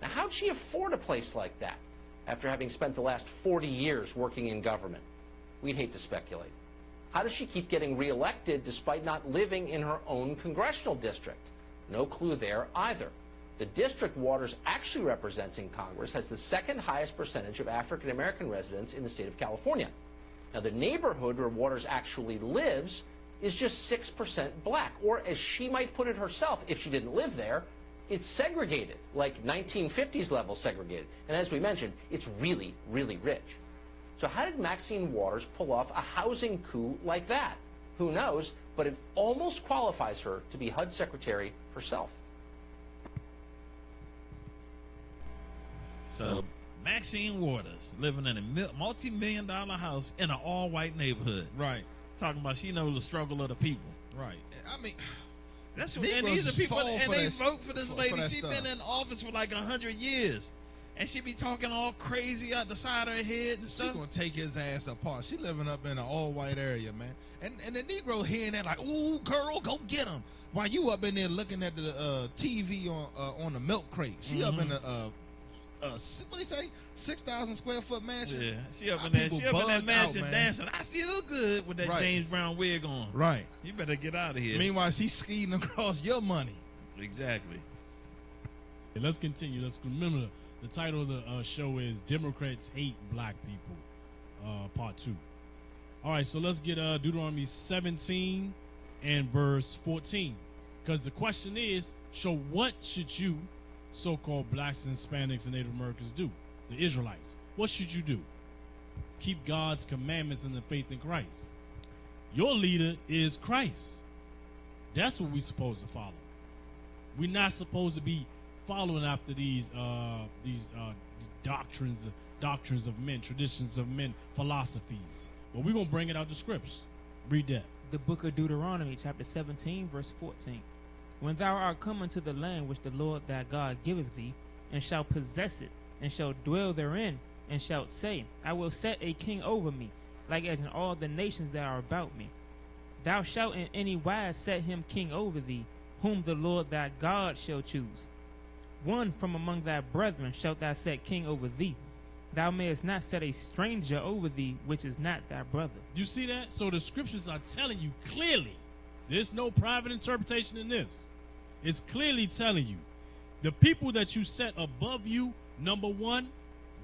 Now, how'd she afford a place like that after having spent the last 40 years working in government? We'd hate to speculate. How does she keep getting reelected despite not living in her own congressional district? No clue there either. The district Waters actually represents in Congress has the second highest percentage of African American residents in the state of California. Now, the neighborhood where Waters actually lives is just 6% black, or as she might put it herself, if she didn't live there, it's segregated, like 1950s level segregated. And as we mentioned, it's really, really rich. So how did Maxine Waters pull off a housing coup like that? Who knows, but it almost qualifies her to be HUD secretary herself. So Maxine Waters living in a multi-million-dollar house in an all-white neighborhood. Right. Talking about she knows the struggle of the people. Right. I mean, that's what, and these are people, and they vote for this lady. She's been in office for like 100 years, and she be talking all crazy out the side of her head and stuff. She gonna take his ass apart. She living up in an all-white area, man. And the Negro hearing that like, "Ooh, girl, go get him," while you up in there looking at the TV on the milk crate. She up in the what do you say? 6,000 square foot mansion. Yeah, she up in there. She up in that mansion dancing. I feel good with that James Brown wig on. Right. You better get out of here. Meanwhile, she's skiing across your money. Exactly. Okay, let's continue. Let's remember the title of the show is "Democrats Hate Black People," Part 2. All right, so let's get Deuteronomy 17 and verse 14, because the question is: so what should you, so-called blacks and Hispanics and Native Americans, do? The Israelites, what should you do? Keep God's commandments and the faith in Christ. Your leader is Christ. That's what we're supposed to follow. We're not supposed to be following after these doctrines of men, traditions of men, philosophies. But we're going to bring it out the scripts. Read that. The book of Deuteronomy, chapter 17, verse 14. When thou art come unto the land which the Lord thy God giveth thee, and shalt possess it, and shalt dwell therein, and shalt say, I will set a king over me, like as in all the nations that are about me. Thou shalt in any wise set him king over thee, whom the Lord thy God shall choose. One from among thy brethren shalt thou set king over thee. Thou mayest not set a stranger over thee, which is not thy brother. You see that? So the scriptures are telling you clearly. There's no private interpretation in this. It's clearly telling you the people that you set above you, number one,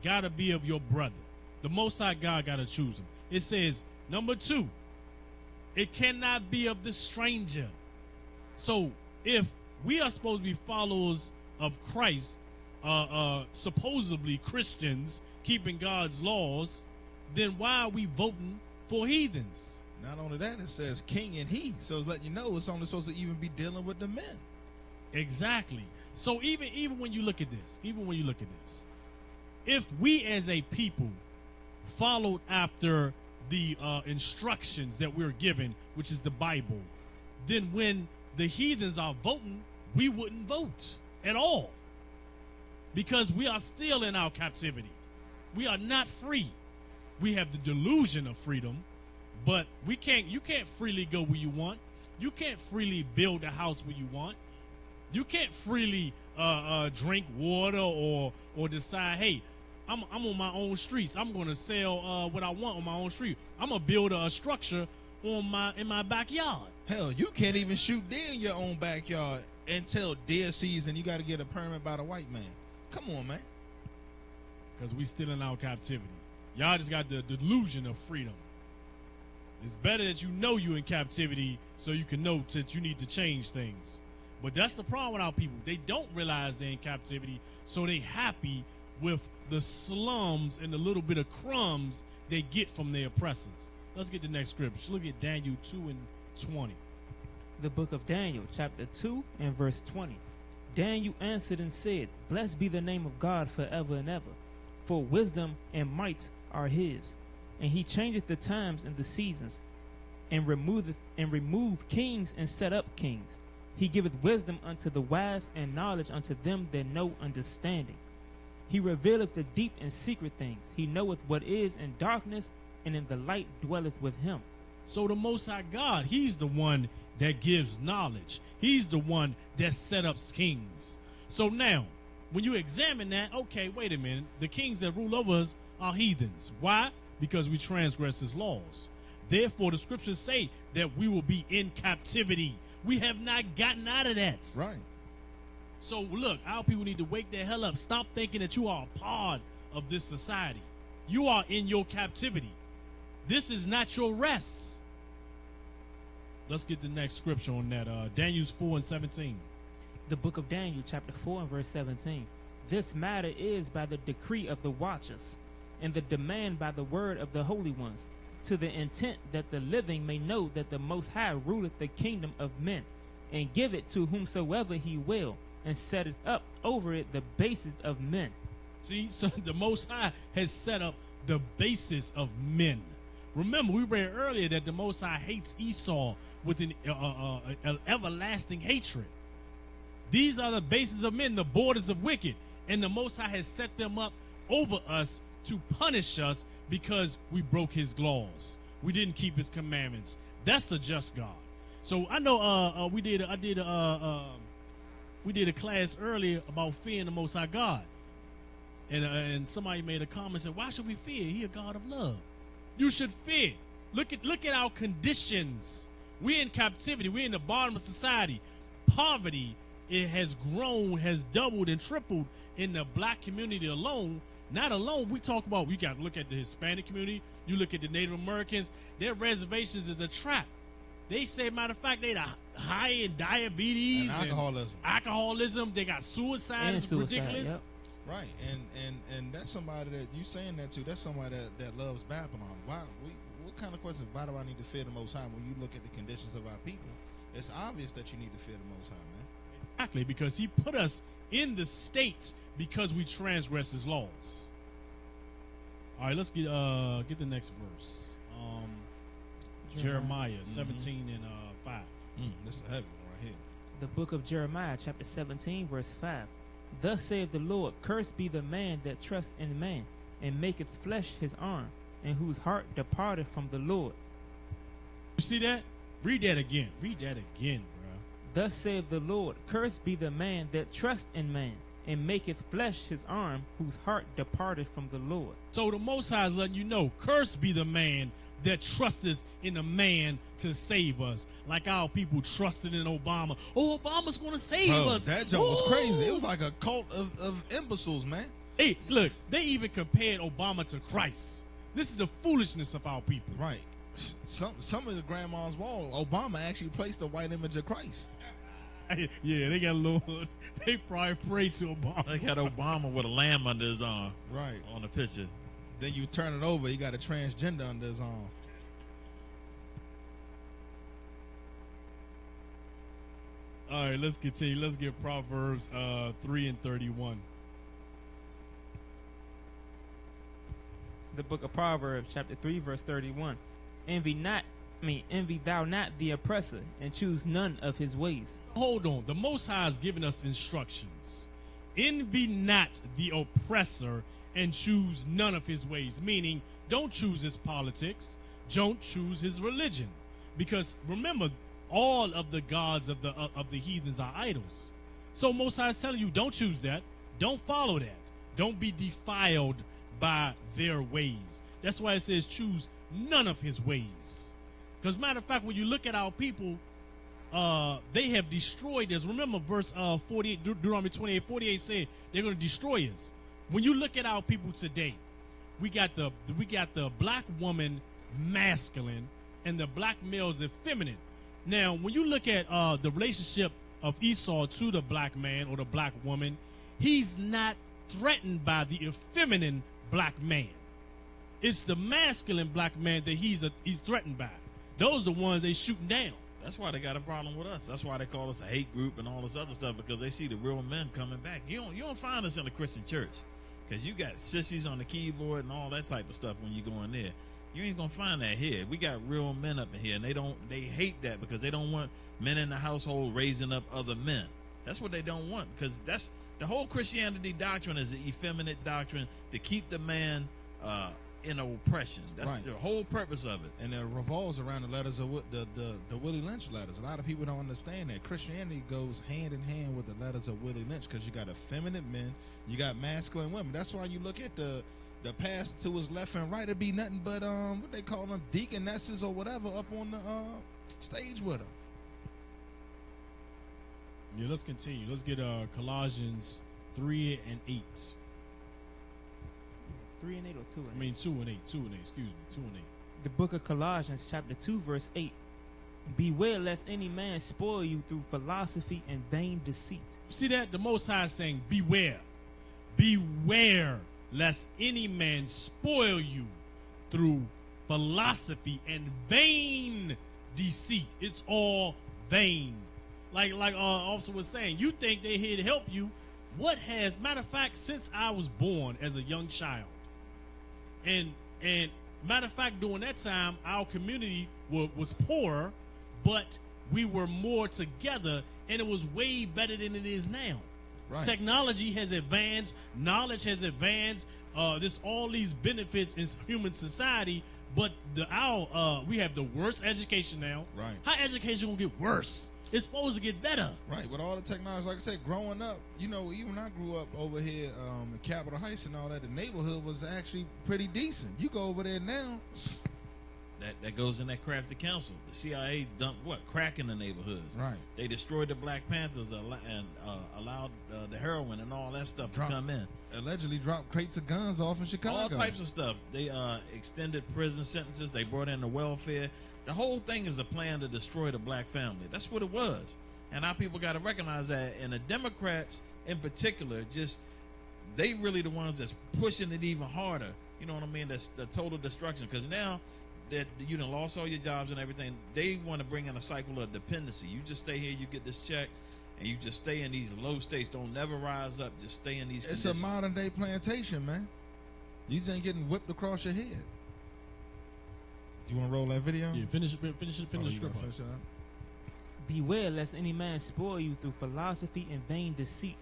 got to be of your brother. The Most High God got to choose them. It says, number two, it cannot be of the stranger. So if we are supposed to be followers of Christ, supposedly Christians, keeping God's laws, then why are we voting for heathens? Not only that, it says king and he. So it's letting you know it's only supposed to even be dealing with the men. Exactly. So even when you look at this, if we as a people followed after the instructions that we're given, which is the Bible, then when the heathens are voting, we wouldn't vote at all, because we are still in our captivity. We are not free. We have the delusion of freedom, But you can't freely go where you want. You can't freely build a house where you want. You can't freely drink water or decide, hey, I'm on my own streets. I'm going to sell what I want on my own street. I'm going to build a structure in my backyard. Hell, you can't even shoot deer in your own backyard until deer season. You got to get a permit by the white man. Come on, man. Because we still in our captivity. Y'all just got the delusion of freedom. It's better that you know you're in captivity so you can know that you need to change things. But that's the problem with our people. They don't realize they're in captivity, so they happy with the slums and the little bit of crumbs they get from their oppressors. Let's get the next scripture. Look at Daniel 2 and 20. The book of Daniel, chapter 2 and verse 20. Daniel answered and said, Blessed be the name of God forever and ever, for wisdom and might are his. And he changeth the times and the seasons, and removed kings and set up kings. He giveth wisdom unto the wise, and knowledge unto them that know understanding. He revealeth the deep and secret things. He knoweth what is in darkness, and in the light dwelleth with him. So the Most High God, he's the one that gives knowledge. He's the one that set up kings. So now, when you examine that, okay, wait a minute. The kings that rule over us are heathens. Why? Because we transgress his laws. Therefore, the scriptures say that we will be in captivity. We have not gotten out of that. Right. So look, our people need to wake their hell up. Stop thinking that you are a part of this society. You are in your captivity. This is not your rest. Let's get the next scripture on that. Daniel 4 and 17. The book of Daniel, chapter 4 and verse 17. This matter is by the decree of the watchers, and the demand by the word of the holy ones, to the intent that the living may know that the Most High ruleth the kingdom of men, and give it to whomsoever he will, and setteth up over it the basis of men. See, so the Most High has set up the basis of men. Remember, we read earlier that the Most High hates Esau with an everlasting hatred. These are the bases of men, the borders of wicked. And the Most High has set them up over us to punish us because we broke his laws. We didn't keep his commandments. That's a just God. So I know we did a class earlier about fearing the Most High God. And somebody made a comment and said, why should we fear? He a God of love. You should fear. Look at our conditions. We're in captivity. We're in the bottom of society. Poverty, it has grown, has doubled and tripled in the black community alone. Not alone, we talk about, we got to look at the Hispanic community. You look at the Native Americans. Their reservations is a trap. They say, matter of fact, they high in diabetes and alcoholism. They got suicide. It's ridiculous. Yep. Right, and that's somebody that you saying that to. That's somebody that loves Babylon. What kind of question? Why do I need to fear the Most High? When you look at the conditions of our people, it's obvious that you need to fear the Most High, man. Exactly, because he put us in the state because we transgress his laws. All right, let's get the next verse. Jeremiah 17 and 5. This is a heavy one right here. The book of Jeremiah, chapter 17, verse 5. Thus saith the Lord, Cursed be the man that trusts in man, and maketh flesh his arm, and whose heart departeth from the Lord. You see that? Read that again. Read that again, bro. Thus saith the Lord, Cursed be the man that trusts in man, and maketh flesh his arm, whose heart departeth from the Lord. So the Most High is letting you know, cursed be the man that trusteth in a man to save us. Like our people trusted in Obama. Oh, Obama's going to save us. That joke was crazy. It was like a cult of imbeciles, man. Hey, look, they even compared Obama to Christ. This is the foolishness of our people. Right. Some of the grandma's wall, Obama actually placed a white image of Christ. Yeah, they got a little. They probably prayed to Obama. They got Obama with a lamb under his arm. Right. On the picture. Then you turn it over, you got a transgender under his arm. All right, let's continue. Let's get Proverbs 3 and 31. The book of Proverbs, chapter 3, verse 31. Envy thou not the oppressor, and choose none of his ways. Hold on. The Most High has given us instructions. Envy not the oppressor, and choose none of his ways. Meaning, don't choose his politics. don't choose his religion. Because remember, all of the gods of the heathens are idols. So Most High is telling you, don't choose that. Don't follow that. Don't be defiled by their ways. That's why it says choose none of his ways. Because matter of fact, when you look at our people, they have destroyed us. Remember verse 48, Deuteronomy 28:48 said they're going to destroy us. When you look at our people today, we got the black woman masculine and the black male is effeminate. Now, when you look at the relationship of Esau to the black man or the black woman, he's not threatened by the effeminate black man. It's the masculine black man that he's threatened by. Those are the ones they shooting down. That's why they got a problem with us. That's why they call us a hate group and all this other stuff, because they see the real men coming back. You don't find us in a Christian church, because you got sissies on the keyboard and all that type of stuff when you go in there. You ain't gonna find that here. We got real men up in here, and they hate that because they don't want men in the household raising up other men. That's what they don't want, because that's the whole Christianity doctrine is an effeminate doctrine to keep the man in oppression. That's right. The whole purpose of it. And it revolves around the letters of the Willie Lynch letters. A lot of people don't understand that Christianity goes hand in hand with the letters of Willie Lynch, because you got effeminate men, you got masculine women. That's why you look at the pastor to his left and right, it'd be nothing but what they call them, deaconesses or whatever, up on the stage with them. Yeah, let's continue. Let's get Colossians 3 and 8. 3 and 8 or 2 and 8? I mean 2 and 8. 2 and 8. Excuse me. 2 and 8. The book of Colossians, chapter 2, verse 8. Beware lest any man spoil you through philosophy and vain deceit. See that? The Most High is saying, beware. Beware lest any man spoil you through philosophy and vain deceit. It's all vain. Like Officer was saying, you think they're here to help you. What has, matter of fact, since I was born as a young child, and matter of fact, during that time, our community was poorer, but we were more together, and it was way better than it is now. Right. Technology has advanced, knowledge has advanced. There's all these benefits in human society, but we have the worst education now. Right. How education gonna get worse? It's supposed to get better. Right. With all the technology, like I said, growing up, even when I grew up over here in Capitol Heights and all that, the neighborhood was actually pretty decent. You go over there now. That goes in that crafty council. The CIA dumped crack in the neighborhoods. Right. They destroyed the Black Panthers and allowed the heroin and all that stuff to come in. Allegedly dropped crates of guns off in Chicago. All types of stuff. They extended prison sentences. They brought in the welfare. The whole thing is a plan to destroy the black family. That's what it was. And our people got to recognize that. And the Democrats in particular, they really the ones that's pushing it even harder. You know what I mean? That's the total destruction. Because now that you done lost all your jobs and everything, they want to bring in a cycle of dependency. You just stay here, you get this check, and you just stay in these low states. Don't never rise up. Just stay in these conditions. It's a modern day plantation, man. You just ain't getting whipped across your head. You want to roll that video? Yeah, finish the script. Beware lest any man spoil you through philosophy and vain deceit,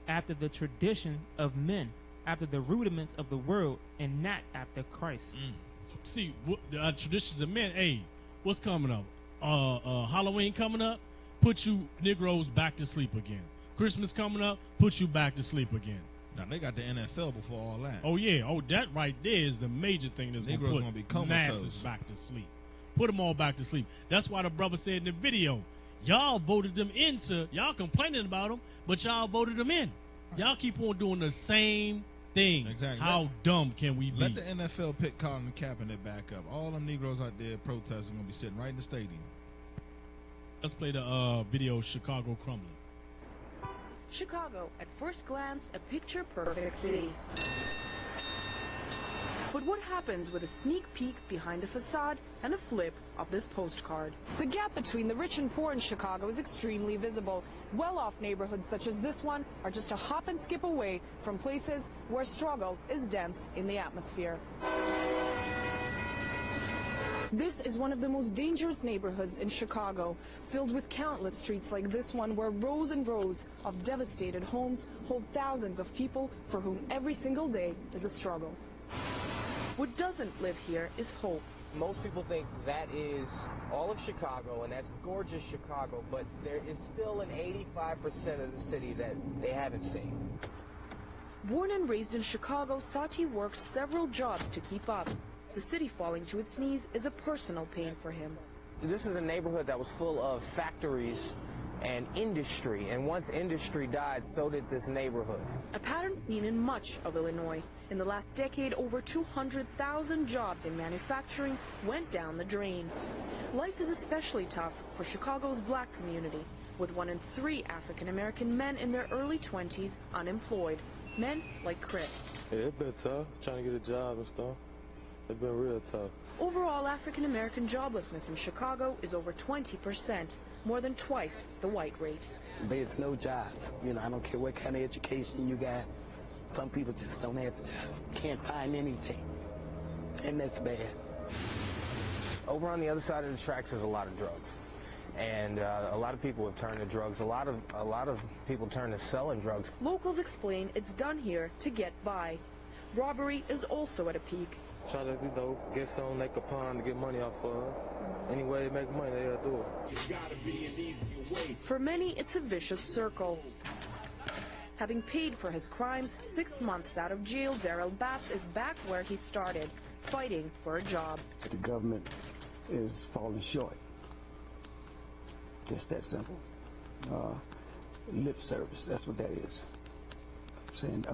after the tradition of men, after the rudiments of the world, and not after Christ. See, the traditions of men. Hey, what's coming up? Halloween coming up. Put you Negroes back to sleep again. Christmas coming up. Put you back to sleep again. Now they got the NFL before all that. Oh yeah, that right there is the major thing that's Negroes gonna gonna be put comatose. masses back to sleep. Put them all back to sleep. That's why the brother said in the video, y'all voted them into. Y'all complaining about them, but y'all voted them in. Y'all keep on doing the same thing. Exactly. How dumb can we be? Let the NFL pick Colin Kaepernick back up. All them Negroes out there protesting gonna be sitting right in the stadium. Let's play the video, Chicago crumbling. Chicago, at first glance, a picture-perfect city. But what happens with a sneak peek behind the facade and a flip of this postcard? The gap between the rich and poor in Chicago is extremely visible. Well-off neighborhoods such as this one are just a hop and skip away from places where struggle is dense in the atmosphere. This is one of the most dangerous neighborhoods in Chicago, filled with countless streets like this one where rows and rows of devastated homes hold thousands of people for whom every single day is a struggle. What doesn't live here is hope. Most people think that is all of Chicago, and that's gorgeous Chicago, but there is still an 85% of the city that they haven't seen. Born and raised in Chicago, Sati worked several jobs to keep up. The city falling to its knees is a personal pain for him. This is a neighborhood that was full of factories and industry, and once industry died, so did this neighborhood. A pattern seen in much of Illinois. In the last decade, over 200,000 jobs in manufacturing went down the drain. Life is especially tough for Chicago's black community, with 1 in 3 African-American men in their early 20s unemployed. Men like Chris. Yeah, it's been tough, trying to get a job and stuff. It's been real tough. Overall, African-American joblessness in Chicago is over 20%, more than twice the white rate. There's no jobs. You know, I don't care what kind of education you got. Some people just don't have the job. Can't find anything. And that's bad. Over on the other side of the tracks is a lot of drugs. And a lot of people have turned to drugs. A lot of people turn to selling drugs. Locals explain it's done here to get by. Robbery is also at a peak. Try to, get some, make a pond to get money off of. Any way to make money, they'll do it. It's gotta be an easier way. For many, it's a vicious circle. Having paid for his crimes, 6 months out of jail, Darrell Batts is back where he started, fighting for a job. The government is falling short. Just that simple. Lip service, that's what that is. Saying,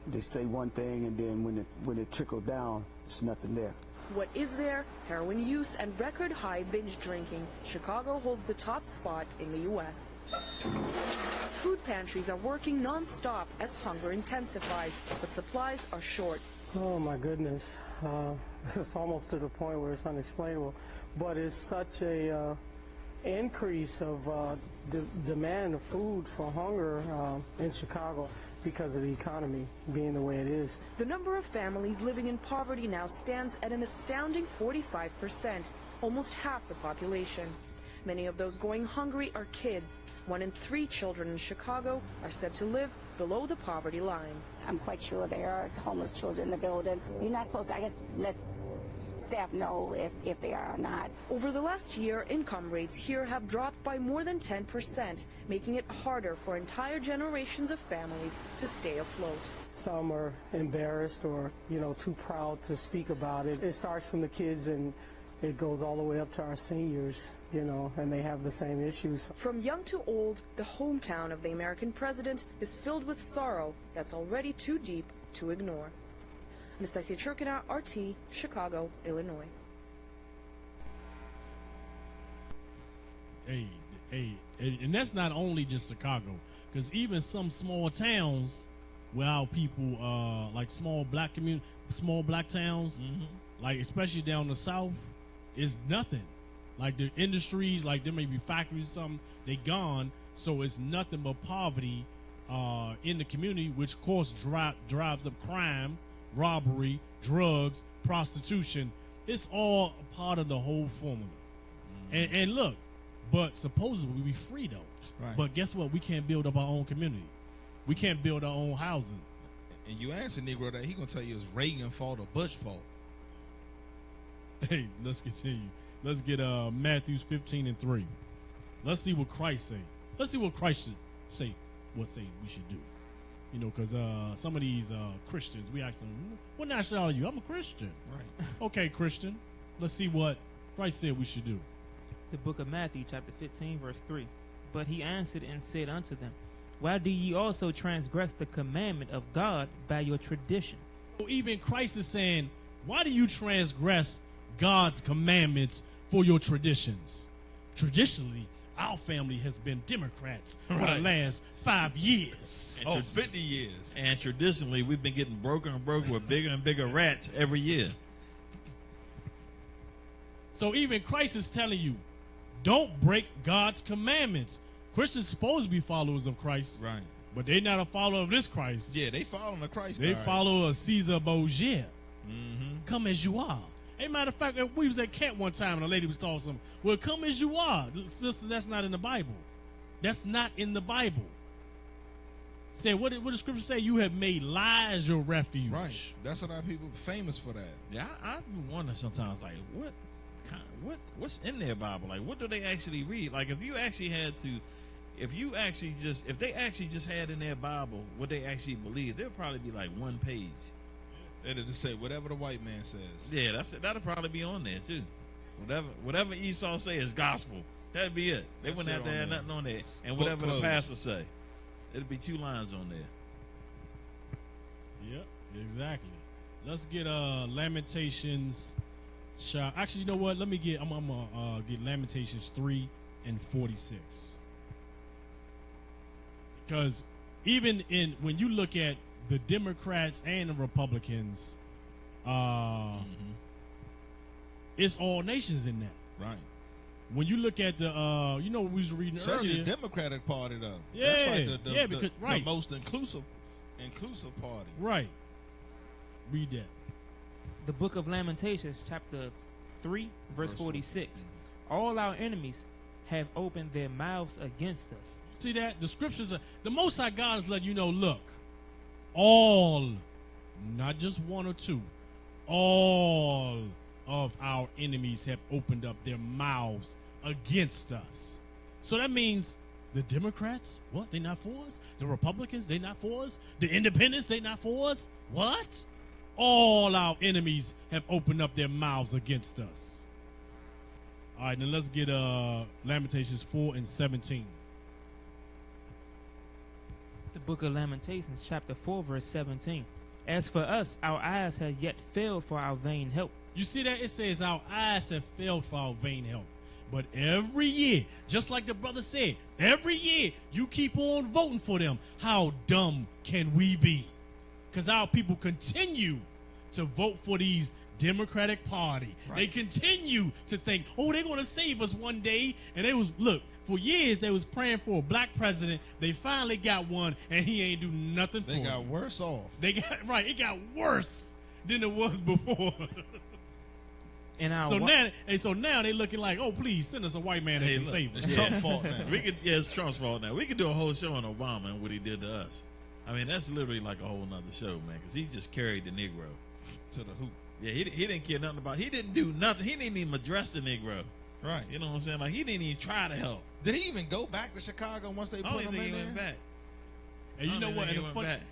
they say one thing, and then when it trickles down, there's nothing there. What is there? Heroin use and record-high binge drinking. Chicago holds the top spot in the U.S. Food pantries are working non-stop as hunger intensifies, but supplies are short. Oh my goodness, it's almost to the point where it's unexplainable. But it's such a increase of demand of food for hunger in Chicago because of the economy being the way it is. The number of families living in poverty now stands at an astounding 45%, almost half the population. Many of those going hungry are kids. 1 in 3 children in Chicago are said to live below the poverty line. I'm quite sure there are homeless children in the building. You're not supposed to, I guess, let staff know if they are or not. Over the last year, income rates here have dropped by more than 10%, making it harder for entire generations of families to stay afloat. Some are embarrassed or, too proud to speak about it. It starts from the kids and it goes all the way up to our seniors, and they have the same issues. From young to old, the hometown of the American president is filled with sorrow that's already too deep to ignore. Anastasia Churkina, RT, Chicago, Illinois. Hey, and that's not only just Chicago, because even some small towns where our people, like small black towns, like especially down the south, is nothing. Like the industries, like there may be factories or something, they gone, so it's nothing but poverty in the community, which of course drives up crime, robbery, drugs, prostitution. It's all a part of the whole formula. And look, but supposedly we free though. Right. But guess what? We can't build up our own community. We can't build our own housing. And you ask a Negro that, he gonna tell you it's Reagan fault or Bush fault. Hey, let's continue. Let's get Matthew 15:3. Let's see what Christ say. Let's see what Christ should say. What say we should do? Because some of these Christians, we ask them, "What nationality are you?" I'm a Christian. Right. Okay, Christian. Let's see what Christ said we should do. The book of Matthew, chapter 15, verse 3. But he answered and said unto them, why do ye also transgress the commandment of God by your tradition? So even Christ is saying, why do you transgress God's commandments for your traditions? Traditionally, our family has been Democrats for the last 5 years. And 50 years. And traditionally, we've been getting broker and broker with bigger and bigger rats every year. So even Christ is telling you, don't break God's commandments. Christians supposed to be followers of Christ. Right. But they're not a follower of this Christ. Yeah, they following the Christ. They follow a Caesar Borgia. Mm-hmm. Come as you are. As a matter of fact, we was at camp one time and a lady was talking something. Well, come as you are. Sister, that's not in the Bible. That's not in the Bible. Said, what did the scripture say? You have made lies your refuge. Right. That's what our people famous for that. Yeah, I wonder sometimes, like, what's in their Bible? Like, what do they actually read? Like, if they actually just had in their Bible what they actually believe, there'd probably be like one page. It'll just say whatever the white man says. Yeah, that'll probably be on there too. Whatever Esau say is gospel. That'd be it. They wouldn't have to have nothing on there. And whatever the pastor say, it'd be 2 lines on there. Yep, exactly. Let's get Lamentations. Actually, you know what? I'm gonna get Lamentations 3 and 46. Because even when you look at the Democrats and the Republicans, it's all nations in that. Right. When you look at the, we was reading especially earlier. the Democratic Party, though. Yeah, that's like because the most inclusive party. Right. Read that. The book of Lamentations, chapter 3, verse 46. All our enemies have opened their mouths against us. See that? The scriptures are, the Most High God is letting you know, look, all, not just 1 or 2, all of our enemies have opened up their mouths against us. So that means the Democrats, what? They not for us? The Republicans, they not for us? The Independents, they not for us? What? All our enemies have opened up their mouths against us. All right, now let's get Lamentations 4 and 17. The book of Lamentations, chapter 4, verse 17. As for us, our eyes have yet failed for our vain help. You see that? It says our eyes have failed for our vain help. But every year, just like the brother said, every year you keep on voting for them. How dumb can we be? Because our people continue to vote for these Democratic Party. Right. They continue to think, oh, they're going to save us one day. And they was, look, for years they was praying for a black president. They finally got one, and he ain't do nothing for them. They got worse off. They got, right, it got worse than it was before. So now they looking like, oh, please send us a white man that can save us. It's Trump's fault now. It's Trump's fault now. We could do a whole show on Obama and what he did to us. I mean, that's literally like a whole nother show, man, because he just carried the Negro to the hoop. Yeah, he didn't care nothing about. He didn't do nothing. He didn't even address the Negro. Right. You know what I'm saying? Like, he didn't even try to help. Did he even go back to Chicago once they put him in there? Went back. And you know what?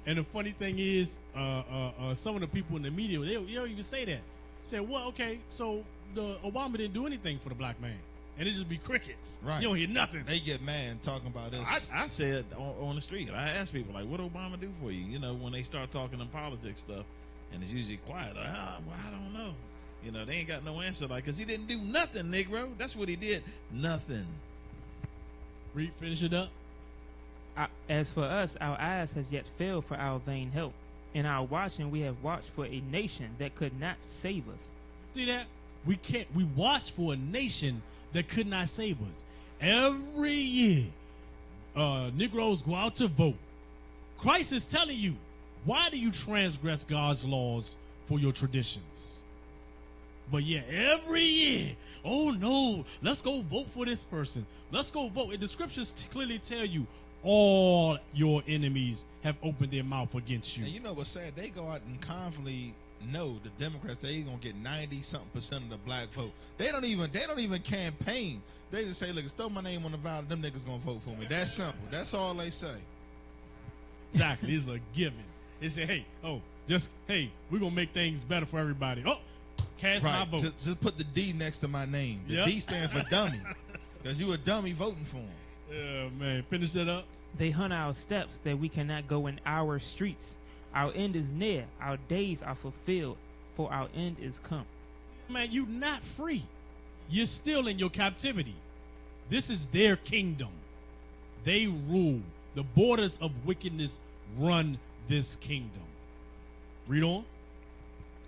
And the funny thing is, some of the people in the media, they don't even say that. Say, well, okay, so the Obama didn't do anything for the black man. And it just be crickets. Right. You don't hear nothing. They get mad talking about this. I said on the street, I asked people, like, what Obama do for you? You know, when they start talking in politics stuff, and it's usually quiet. Like, well, I don't know. You know, they ain't got no answer. Like, because he didn't do nothing, Negro. That's what he did. Nothing. Read, finish it up. As for us, our eyes has yet failed for our vain help. In our watching, we have watched for a nation that could not save us. See that? We watch for a nation that could not save us. Every year, Negroes go out to vote. Christ is telling you, why do you transgress God's laws for your traditions? But yeah, every year, oh no, let's go vote for this person. Let's go vote. And the scriptures clearly tell you, all your enemies have opened their mouth against you. And you know what's sad? They go out and confidently know the Democrats, they gonna get 90-something% of the black vote. They don't even campaign. They just say, look, throw my name on the ballot, them niggas gonna vote for me. That's simple. That's all they say. Exactly. It's a given. They say, hey, we're gonna make things better for everybody. Oh, cast my vote. Just put the D next to my name. The D stand for dummy. Because you a dummy voting for him. Yeah, man. Finish that up. They hunt our steps that we cannot go in our streets. Our end is near. Our days are fulfilled, for our end is come. Man, you're not free. You're still in your captivity. This is their kingdom. They rule. The borders of wickedness run this kingdom. Read on.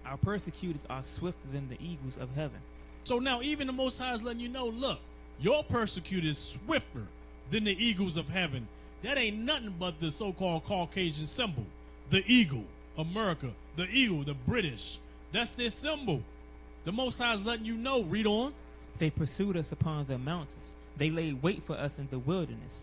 Our persecutors are swifter than the eagles of heaven. So now even the Most High is letting you know, look, your persecutor is swifter than the eagles of heaven. That ain't nothing but the so-called Caucasian symbol. The eagle, America, the eagle, the British. That's their symbol. The Most High is letting you know. Read on. They pursued us upon the mountains. They laid wait for us in the wilderness.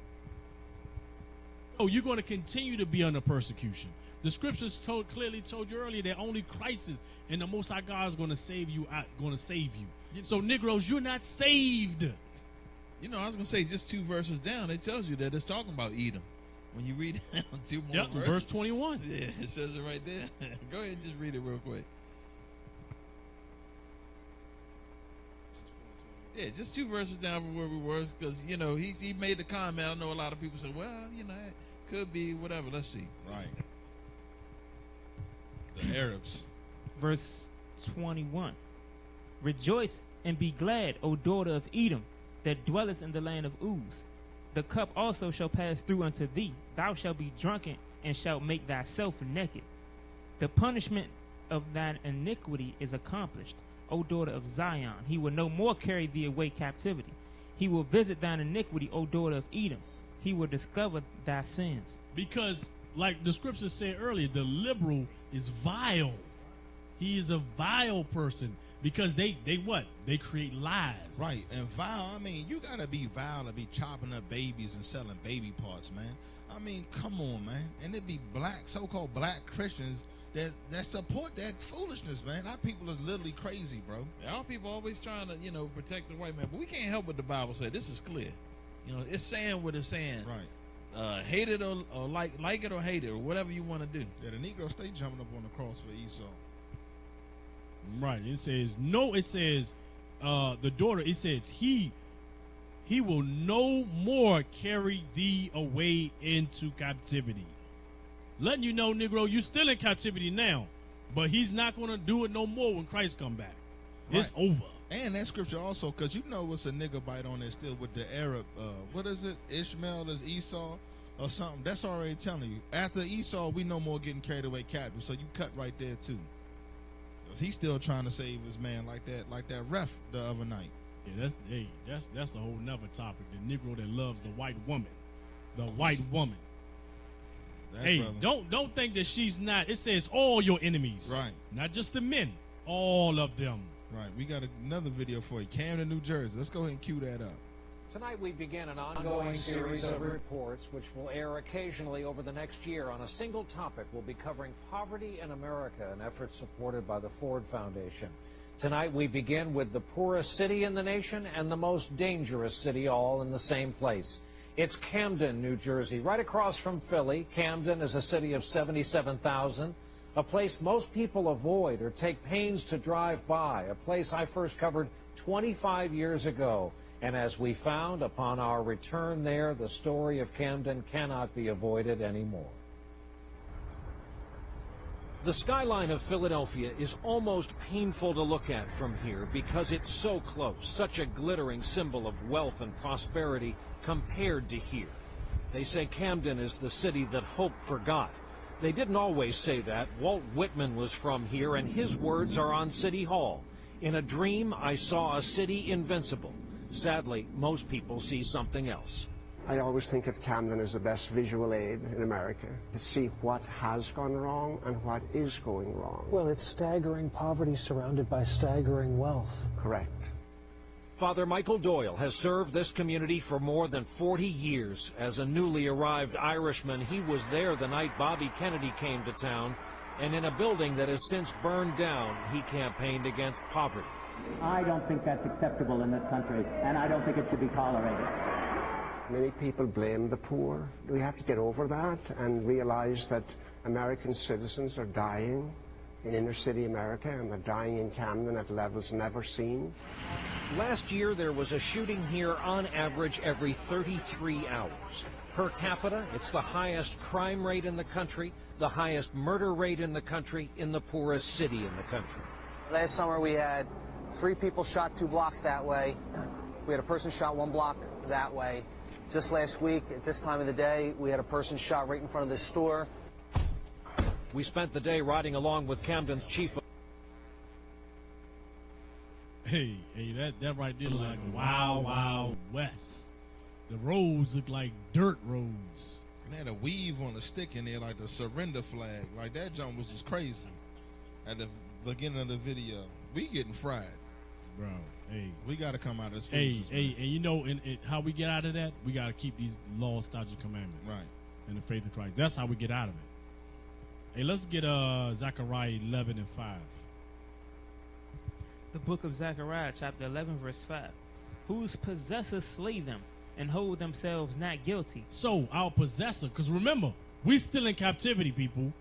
Oh, you're going to continue to be under persecution. The scriptures clearly told you earlier that only Christ is, and the Most High God is going to save you. So, Negroes, you're not saved. You know, I was going to say just 2 verses down, it tells you that it's talking about Edom. When you read down 2 more verses. Verse 21. Yeah, it says it right there. Go ahead and just read it real quick. Yeah, just 2 verses down from where we were, because, you know, he made the comment. I know a lot of people say, well, you know, it could be whatever. Let's see. Right. The Arabs. Verse 21. Rejoice and be glad, O daughter of Edom, that dwellest in the land of Uz. The cup also shall pass through unto thee. Thou shalt be drunken, and shalt make thyself naked. The punishment of thine iniquity is accomplished, O daughter of Zion. He will no more carry thee away captivity. He will visit thine iniquity, O daughter of Edom. He will discover thy sins. Because, like the scripture said earlier, the liberal is vile. He is a vile person. Because they what? They create lies. Right. And vile, I mean, you got to be vile to be chopping up babies and selling baby parts, man. I mean, come on, man. And it be black, so-called black Christians that support that foolishness, man. Our people is literally crazy, bro. Our people always trying to, you know, protect the white man. But we can't help what the Bible said. This is clear. You know, it's saying what it's saying. Right. Hate it or like it or hate it or whatever you want to do. Yeah, the Negro stay jumping up on the cross for Esau. Right. It says the daughter, it says he will no more carry thee away into captivity. Letting you know, Negro, you still in captivity now, but he's not going to do it no more when Christ come back. Right. It's over. And that scripture also, because you know what's a nigger bite on there still with the Arab, what is it? Ishmael is Esau or something. That's already telling you. After Esau, we no more getting carried away captive. So you cut right there too. He's still trying to save his man like that ref the other night. Yeah, that's a whole nother topic. The Negro that loves the white woman. The white woman. Don't think that she's not. It says all your enemies. Right. Not just the men. All of them. Right. We got another video for you. Camden, New Jersey. Let's go ahead and cue that up. Tonight we begin an ongoing series of reports which will air occasionally over the next year on a single topic. We'll be covering poverty in America, an effort supported by the Ford Foundation. Tonight we begin with the poorest city in the nation and the most dangerous city all in the same place. It's Camden, New Jersey, right across from Philly. Camden is a city of 77,000, a place most people avoid or take pains to drive by, a place I first covered 25 years ago. And as we found upon our return there, the story of Camden cannot be avoided anymore. The skyline of Philadelphia is almost painful to look at from here because it's so close, such a glittering symbol of wealth and prosperity compared to here. They say Camden is the city that hope forgot. They didn't always say that. Walt Whitman was from here, and his words are on City Hall. In a dream, I saw a city invincible. Sadly, most people see something else. I always think of Camden as the best visual aid in America to see what has gone wrong and what is going wrong. Well, it's staggering poverty surrounded by staggering wealth. Correct. Father Michael Doyle has served this community for more than 40 years. As a newly arrived Irishman, he was there the night Bobby Kennedy came to town, and in a building that has since burned down, he campaigned against poverty. I don't think that's acceptable in this country, and I don't think it should be tolerated. Many people blame the poor. We have to get over that and realize that American citizens are dying in inner city America, and they're dying in Camden at levels never seen. Last year, there was a shooting here on average every 33 hours. Per capita, it's the highest crime rate in the country, the highest murder rate in the country, in the poorest city in the country. Last summer, we had 3 people shot 2 blocks that way. We had a person shot 1 block that way. Just last week, at this time of the day, we had a person shot right in front of this store. We spent the day riding along with Camden's chief. Hey, that right there like Wild West. The roads look like dirt roads. And they had a weave on a stick in there like the surrender flag. Like that jump was just crazy. At the beginning of the video, we getting fried. Bro, hey. We got to come out of this foolishness. Hey, and you know how we get out of that? We got to keep these laws, statutes, commandments. Right. and the faith of Christ. That's how we get out of it. Hey, let's get Zechariah 11 and 5. The book of Zechariah, chapter 11, verse 5. Whose possessors slay them and hold themselves not guilty. So our possessor, because remember, we still in captivity, people.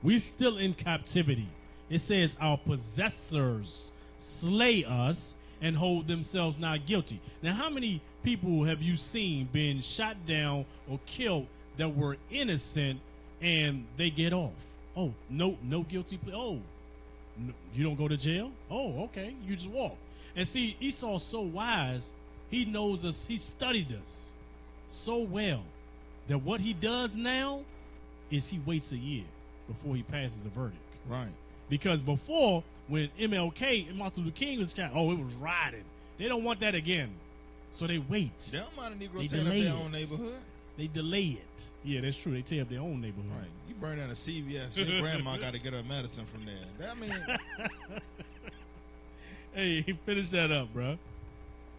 We still in captivity. It says our possessors slay us and hold themselves not guilty. Now, how many people have you seen being shot down or killed that were innocent and they get off? Oh, no guilty plea. Oh, no, you don't go to jail? Oh, okay. You just walk. And see, Esau's so wise. He knows us. He studied us so well that what he does now is he waits a year before he passes a verdict. Right. Because before, when MLK and Martin Luther King was trying, it was rioting. They don't want that again. So they wait. They don't mind the Negroes tearing up their own neighborhood. They delay it. Yeah, that's true. They tear up their own neighborhood. Right. You burn down a CVS. Your grandma got to get her medicine from there. That mean. Hey, finish that up, bro.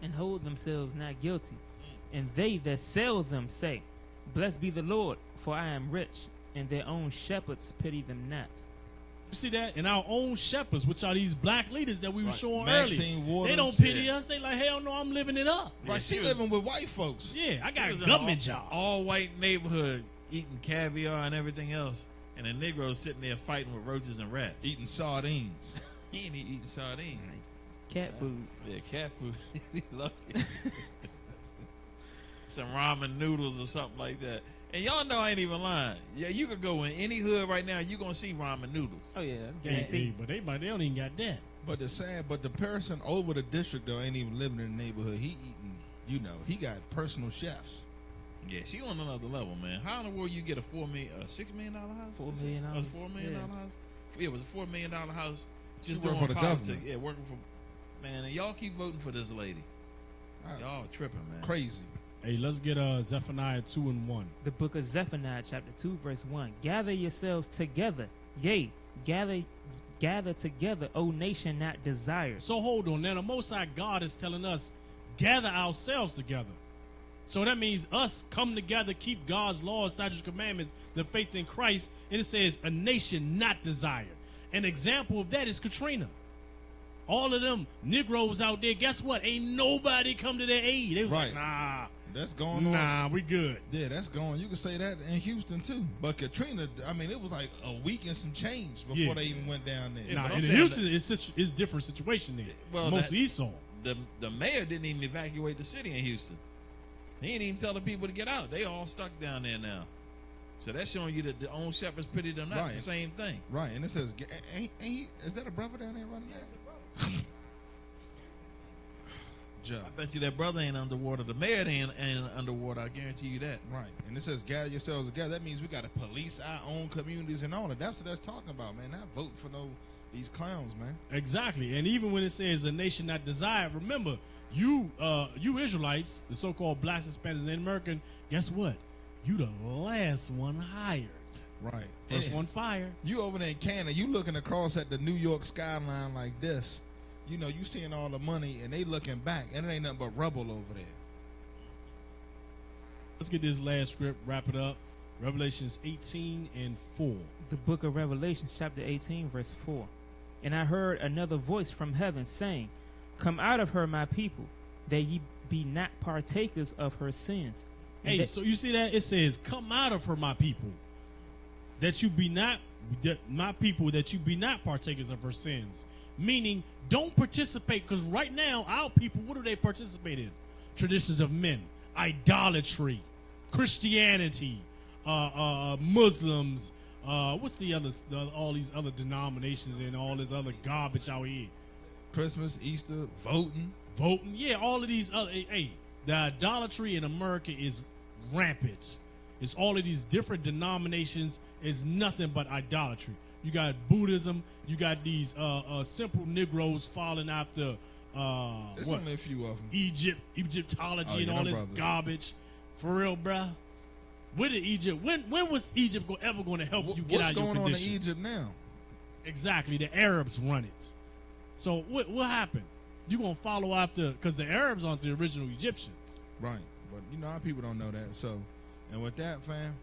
And hold themselves not guilty. And they that sell them say, Blessed be the Lord, for I am rich, and their own shepherds pity them not. You see that? And our own shepherds, which are these black leaders that we were showing Maxine earlier, Waters, they don't pity us. They like, hell no, I'm living it up. Right, she living with white folks. Yeah, I got a She was in government job. All white neighborhood, eating caviar and everything else, and the Negroes sitting there fighting with roaches and rats. Eating sardines. He ain't eating sardines. Cat food. Yeah, cat food. We love it. Some ramen noodles or something like that. And y'all know I ain't even lying. Yeah, you could go in any hood right now, you're going to see ramen noodles. Oh, yeah, that's guaranteed. But they don't even got that. But the person over the district, though, ain't even living in the neighborhood. He eating, he got personal chefs. Yeah, she on another level, man. How in the world you get a $6 million house? $4 million. A $4 million house? Yeah, it was a $4 million house. Just doing working for the politics. government. Yeah, working for, man, and y'all keep voting for this lady. Y'all tripping, man. Crazy. Hey, let's get Zephaniah 2 and 1. The book of Zephaniah, chapter 2, verse 1. Gather yourselves together. Yea, gather together, O nation not desired. So hold on. Now, the Most High God is telling us, gather ourselves together. So that means us come together, keep God's laws, statutes, commandments, the faith in Christ. And it says, a nation not desired. An example of that is Katrina. All of them Negroes out there, guess what? Ain't nobody come to their aid. They was like, nah. That's going on. Nah, we good. Yeah, that's going. You can say that in Houston, too. But Katrina, I mean, it was like a week and some change before they even went down there. Nah, in Houston, it's different situation there. Well, mostly Esau. The mayor didn't even evacuate the city in Houston. He didn't even tell the people to get out. They all stuck down there now. So that's showing you that the own shepherds pity them not. It's the same thing. Right, and it says, is that a brother down there running that? I bet you that brother ain't underwater. The mayor ain't underwater. I guarantee you that. Right, and it says gather yourselves together. That means we got to police our own communities and all that. That's what that's talking about, man. Not vote for these clowns, man. Exactly, and even when it says a nation not desired, remember you Israelites, the so-called blacks, Hispanics, and American. Guess what? You the last one hired. Right, First one fired. You over there in Canada, you looking across at the New York skyline like this. You know, you seeing all the money, and they looking back, and it ain't nothing but rubble over there. Let's get this last script, wrap it up. Revelations 18 and 4. The book of Revelations, chapter 18, verse 4. And I heard another voice from heaven saying, Come out of her, my people, that ye be not partakers of her sins. Hey, so you see that? It says, come out of her, my people, that you be not, my people, that you be not partakers of her sins. Meaning, don't participate, because right now, our people, what do they participate in? Traditions of men, idolatry, Christianity, Muslims, what's the other, all these other denominations and all this other garbage out here? Christmas, Easter, voting, yeah, all of these other, hey, the idolatry in America is rampant. It's all of these different denominations is nothing but idolatry. You got Buddhism. You got these simple Negroes following after there's only a few of them. Egyptology and all this garbage. For real, bruh. Where did Egypt? When was Egypt ever going to help you get out of your condition? What's going on in Egypt now? Exactly, the Arabs run it. So what happened? You gonna follow after? Because the Arabs aren't the original Egyptians, right? But you know, our people don't know that. So, and with that, fam,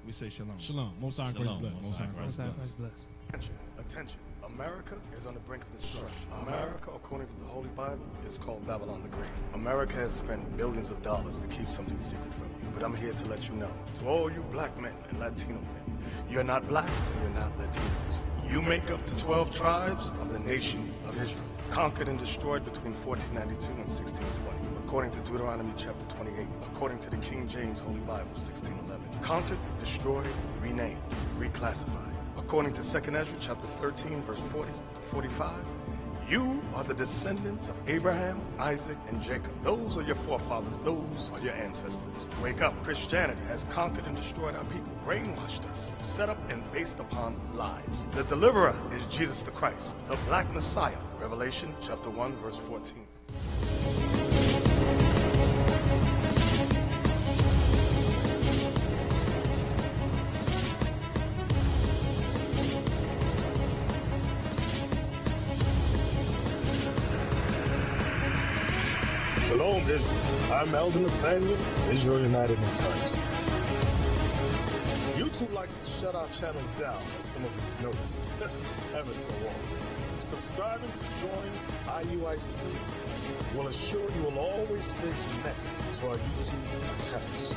We say shalom. Shalom. Most High Christ bless. Most High Christ bless. Attention, attention. America is on the brink of destruction. America, according to the Holy Bible, is called Babylon the Great. America has spent billions of dollars to keep something secret from you. But I'm here to let you know, to all you black men and Latino men, you're not blacks and you're not Latinos. You make up the 12 tribes of the nation of Israel, conquered and destroyed between 1492 and 1620. According to Deuteronomy chapter 28, according to the King James Holy Bible 1611. Conquered, destroyed, renamed, reclassified. According to 2nd Ezra chapter 13, verse 40 to 45, you are the descendants of Abraham, Isaac, and Jacob. Those are your forefathers. Those are your ancestors. Wake up. Christianity has conquered and destroyed our people, brainwashed us, set up and based upon lies. The deliverer is Jesus the Christ, the Black Messiah. Revelation chapter 1, verse 14. Shalom, Israel. I'm Elder Nathaniel of Israel United in Christ. YouTube likes to shut our channels down, as some of you have noticed, ever so often. Subscribing to join IUIC will assure you will always stay connected to our YouTube accounts.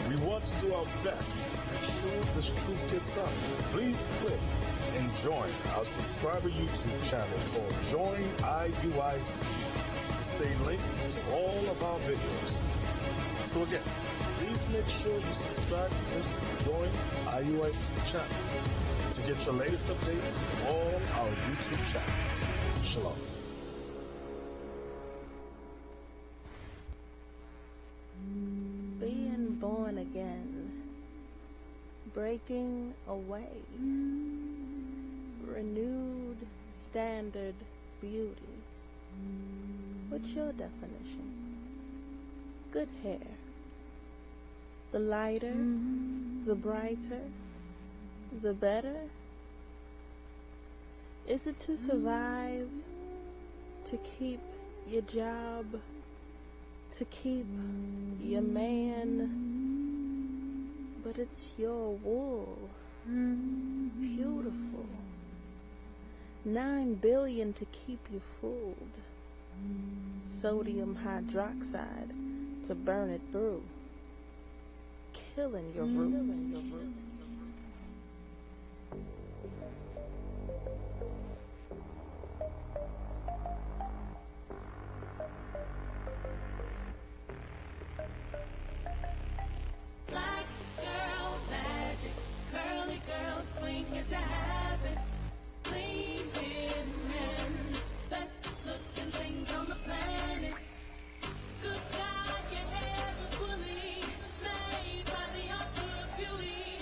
We want to do our best to make sure this truth gets out. Please click and join our subscriber YouTube channel called Join IUIC to stay linked to all of our videos. So again, please make sure you subscribe to this Join IUIC channel to get your latest updates from all our YouTube channels. Shalom. Being born again, breaking away, renewed standard beauty. What's your definition? Good hair. The lighter, the brighter, the better? Is it to survive, to keep your job, to keep your man? But it's your wool. Beautiful. 9 billion to keep you fooled. Sodium hydroxide to burn it through, killing your roots. Black girl magic, curly girl swing it to heaven, clean haired men, best looking things on the planet. Good God, your hair is woolly, made by the author of beauty.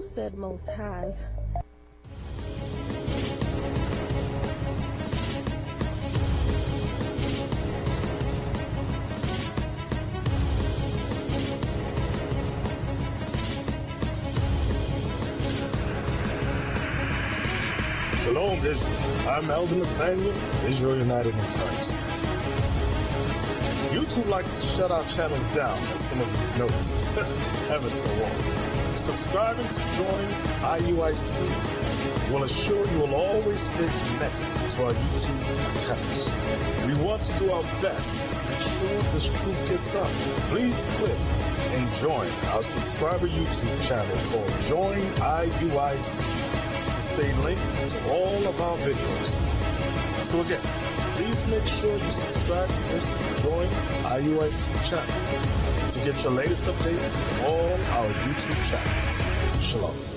Well said, Most Highs. Shalom, Israel. I'm Elder Nathaniel of Israel United in Christ. YouTube likes to shut our channels down, as some of you have noticed, ever so often. Subscribing to join IUIC will assure you will always stay connected to our YouTube accounts. We want to do our best to ensure this truth gets out. Please click and join our subscriber YouTube channel called Join IUIC to stay linked to all of our videos. So again, please make sure you subscribe to this Join IUIC channel to get your latest updates from all our YouTube channels. Shalom.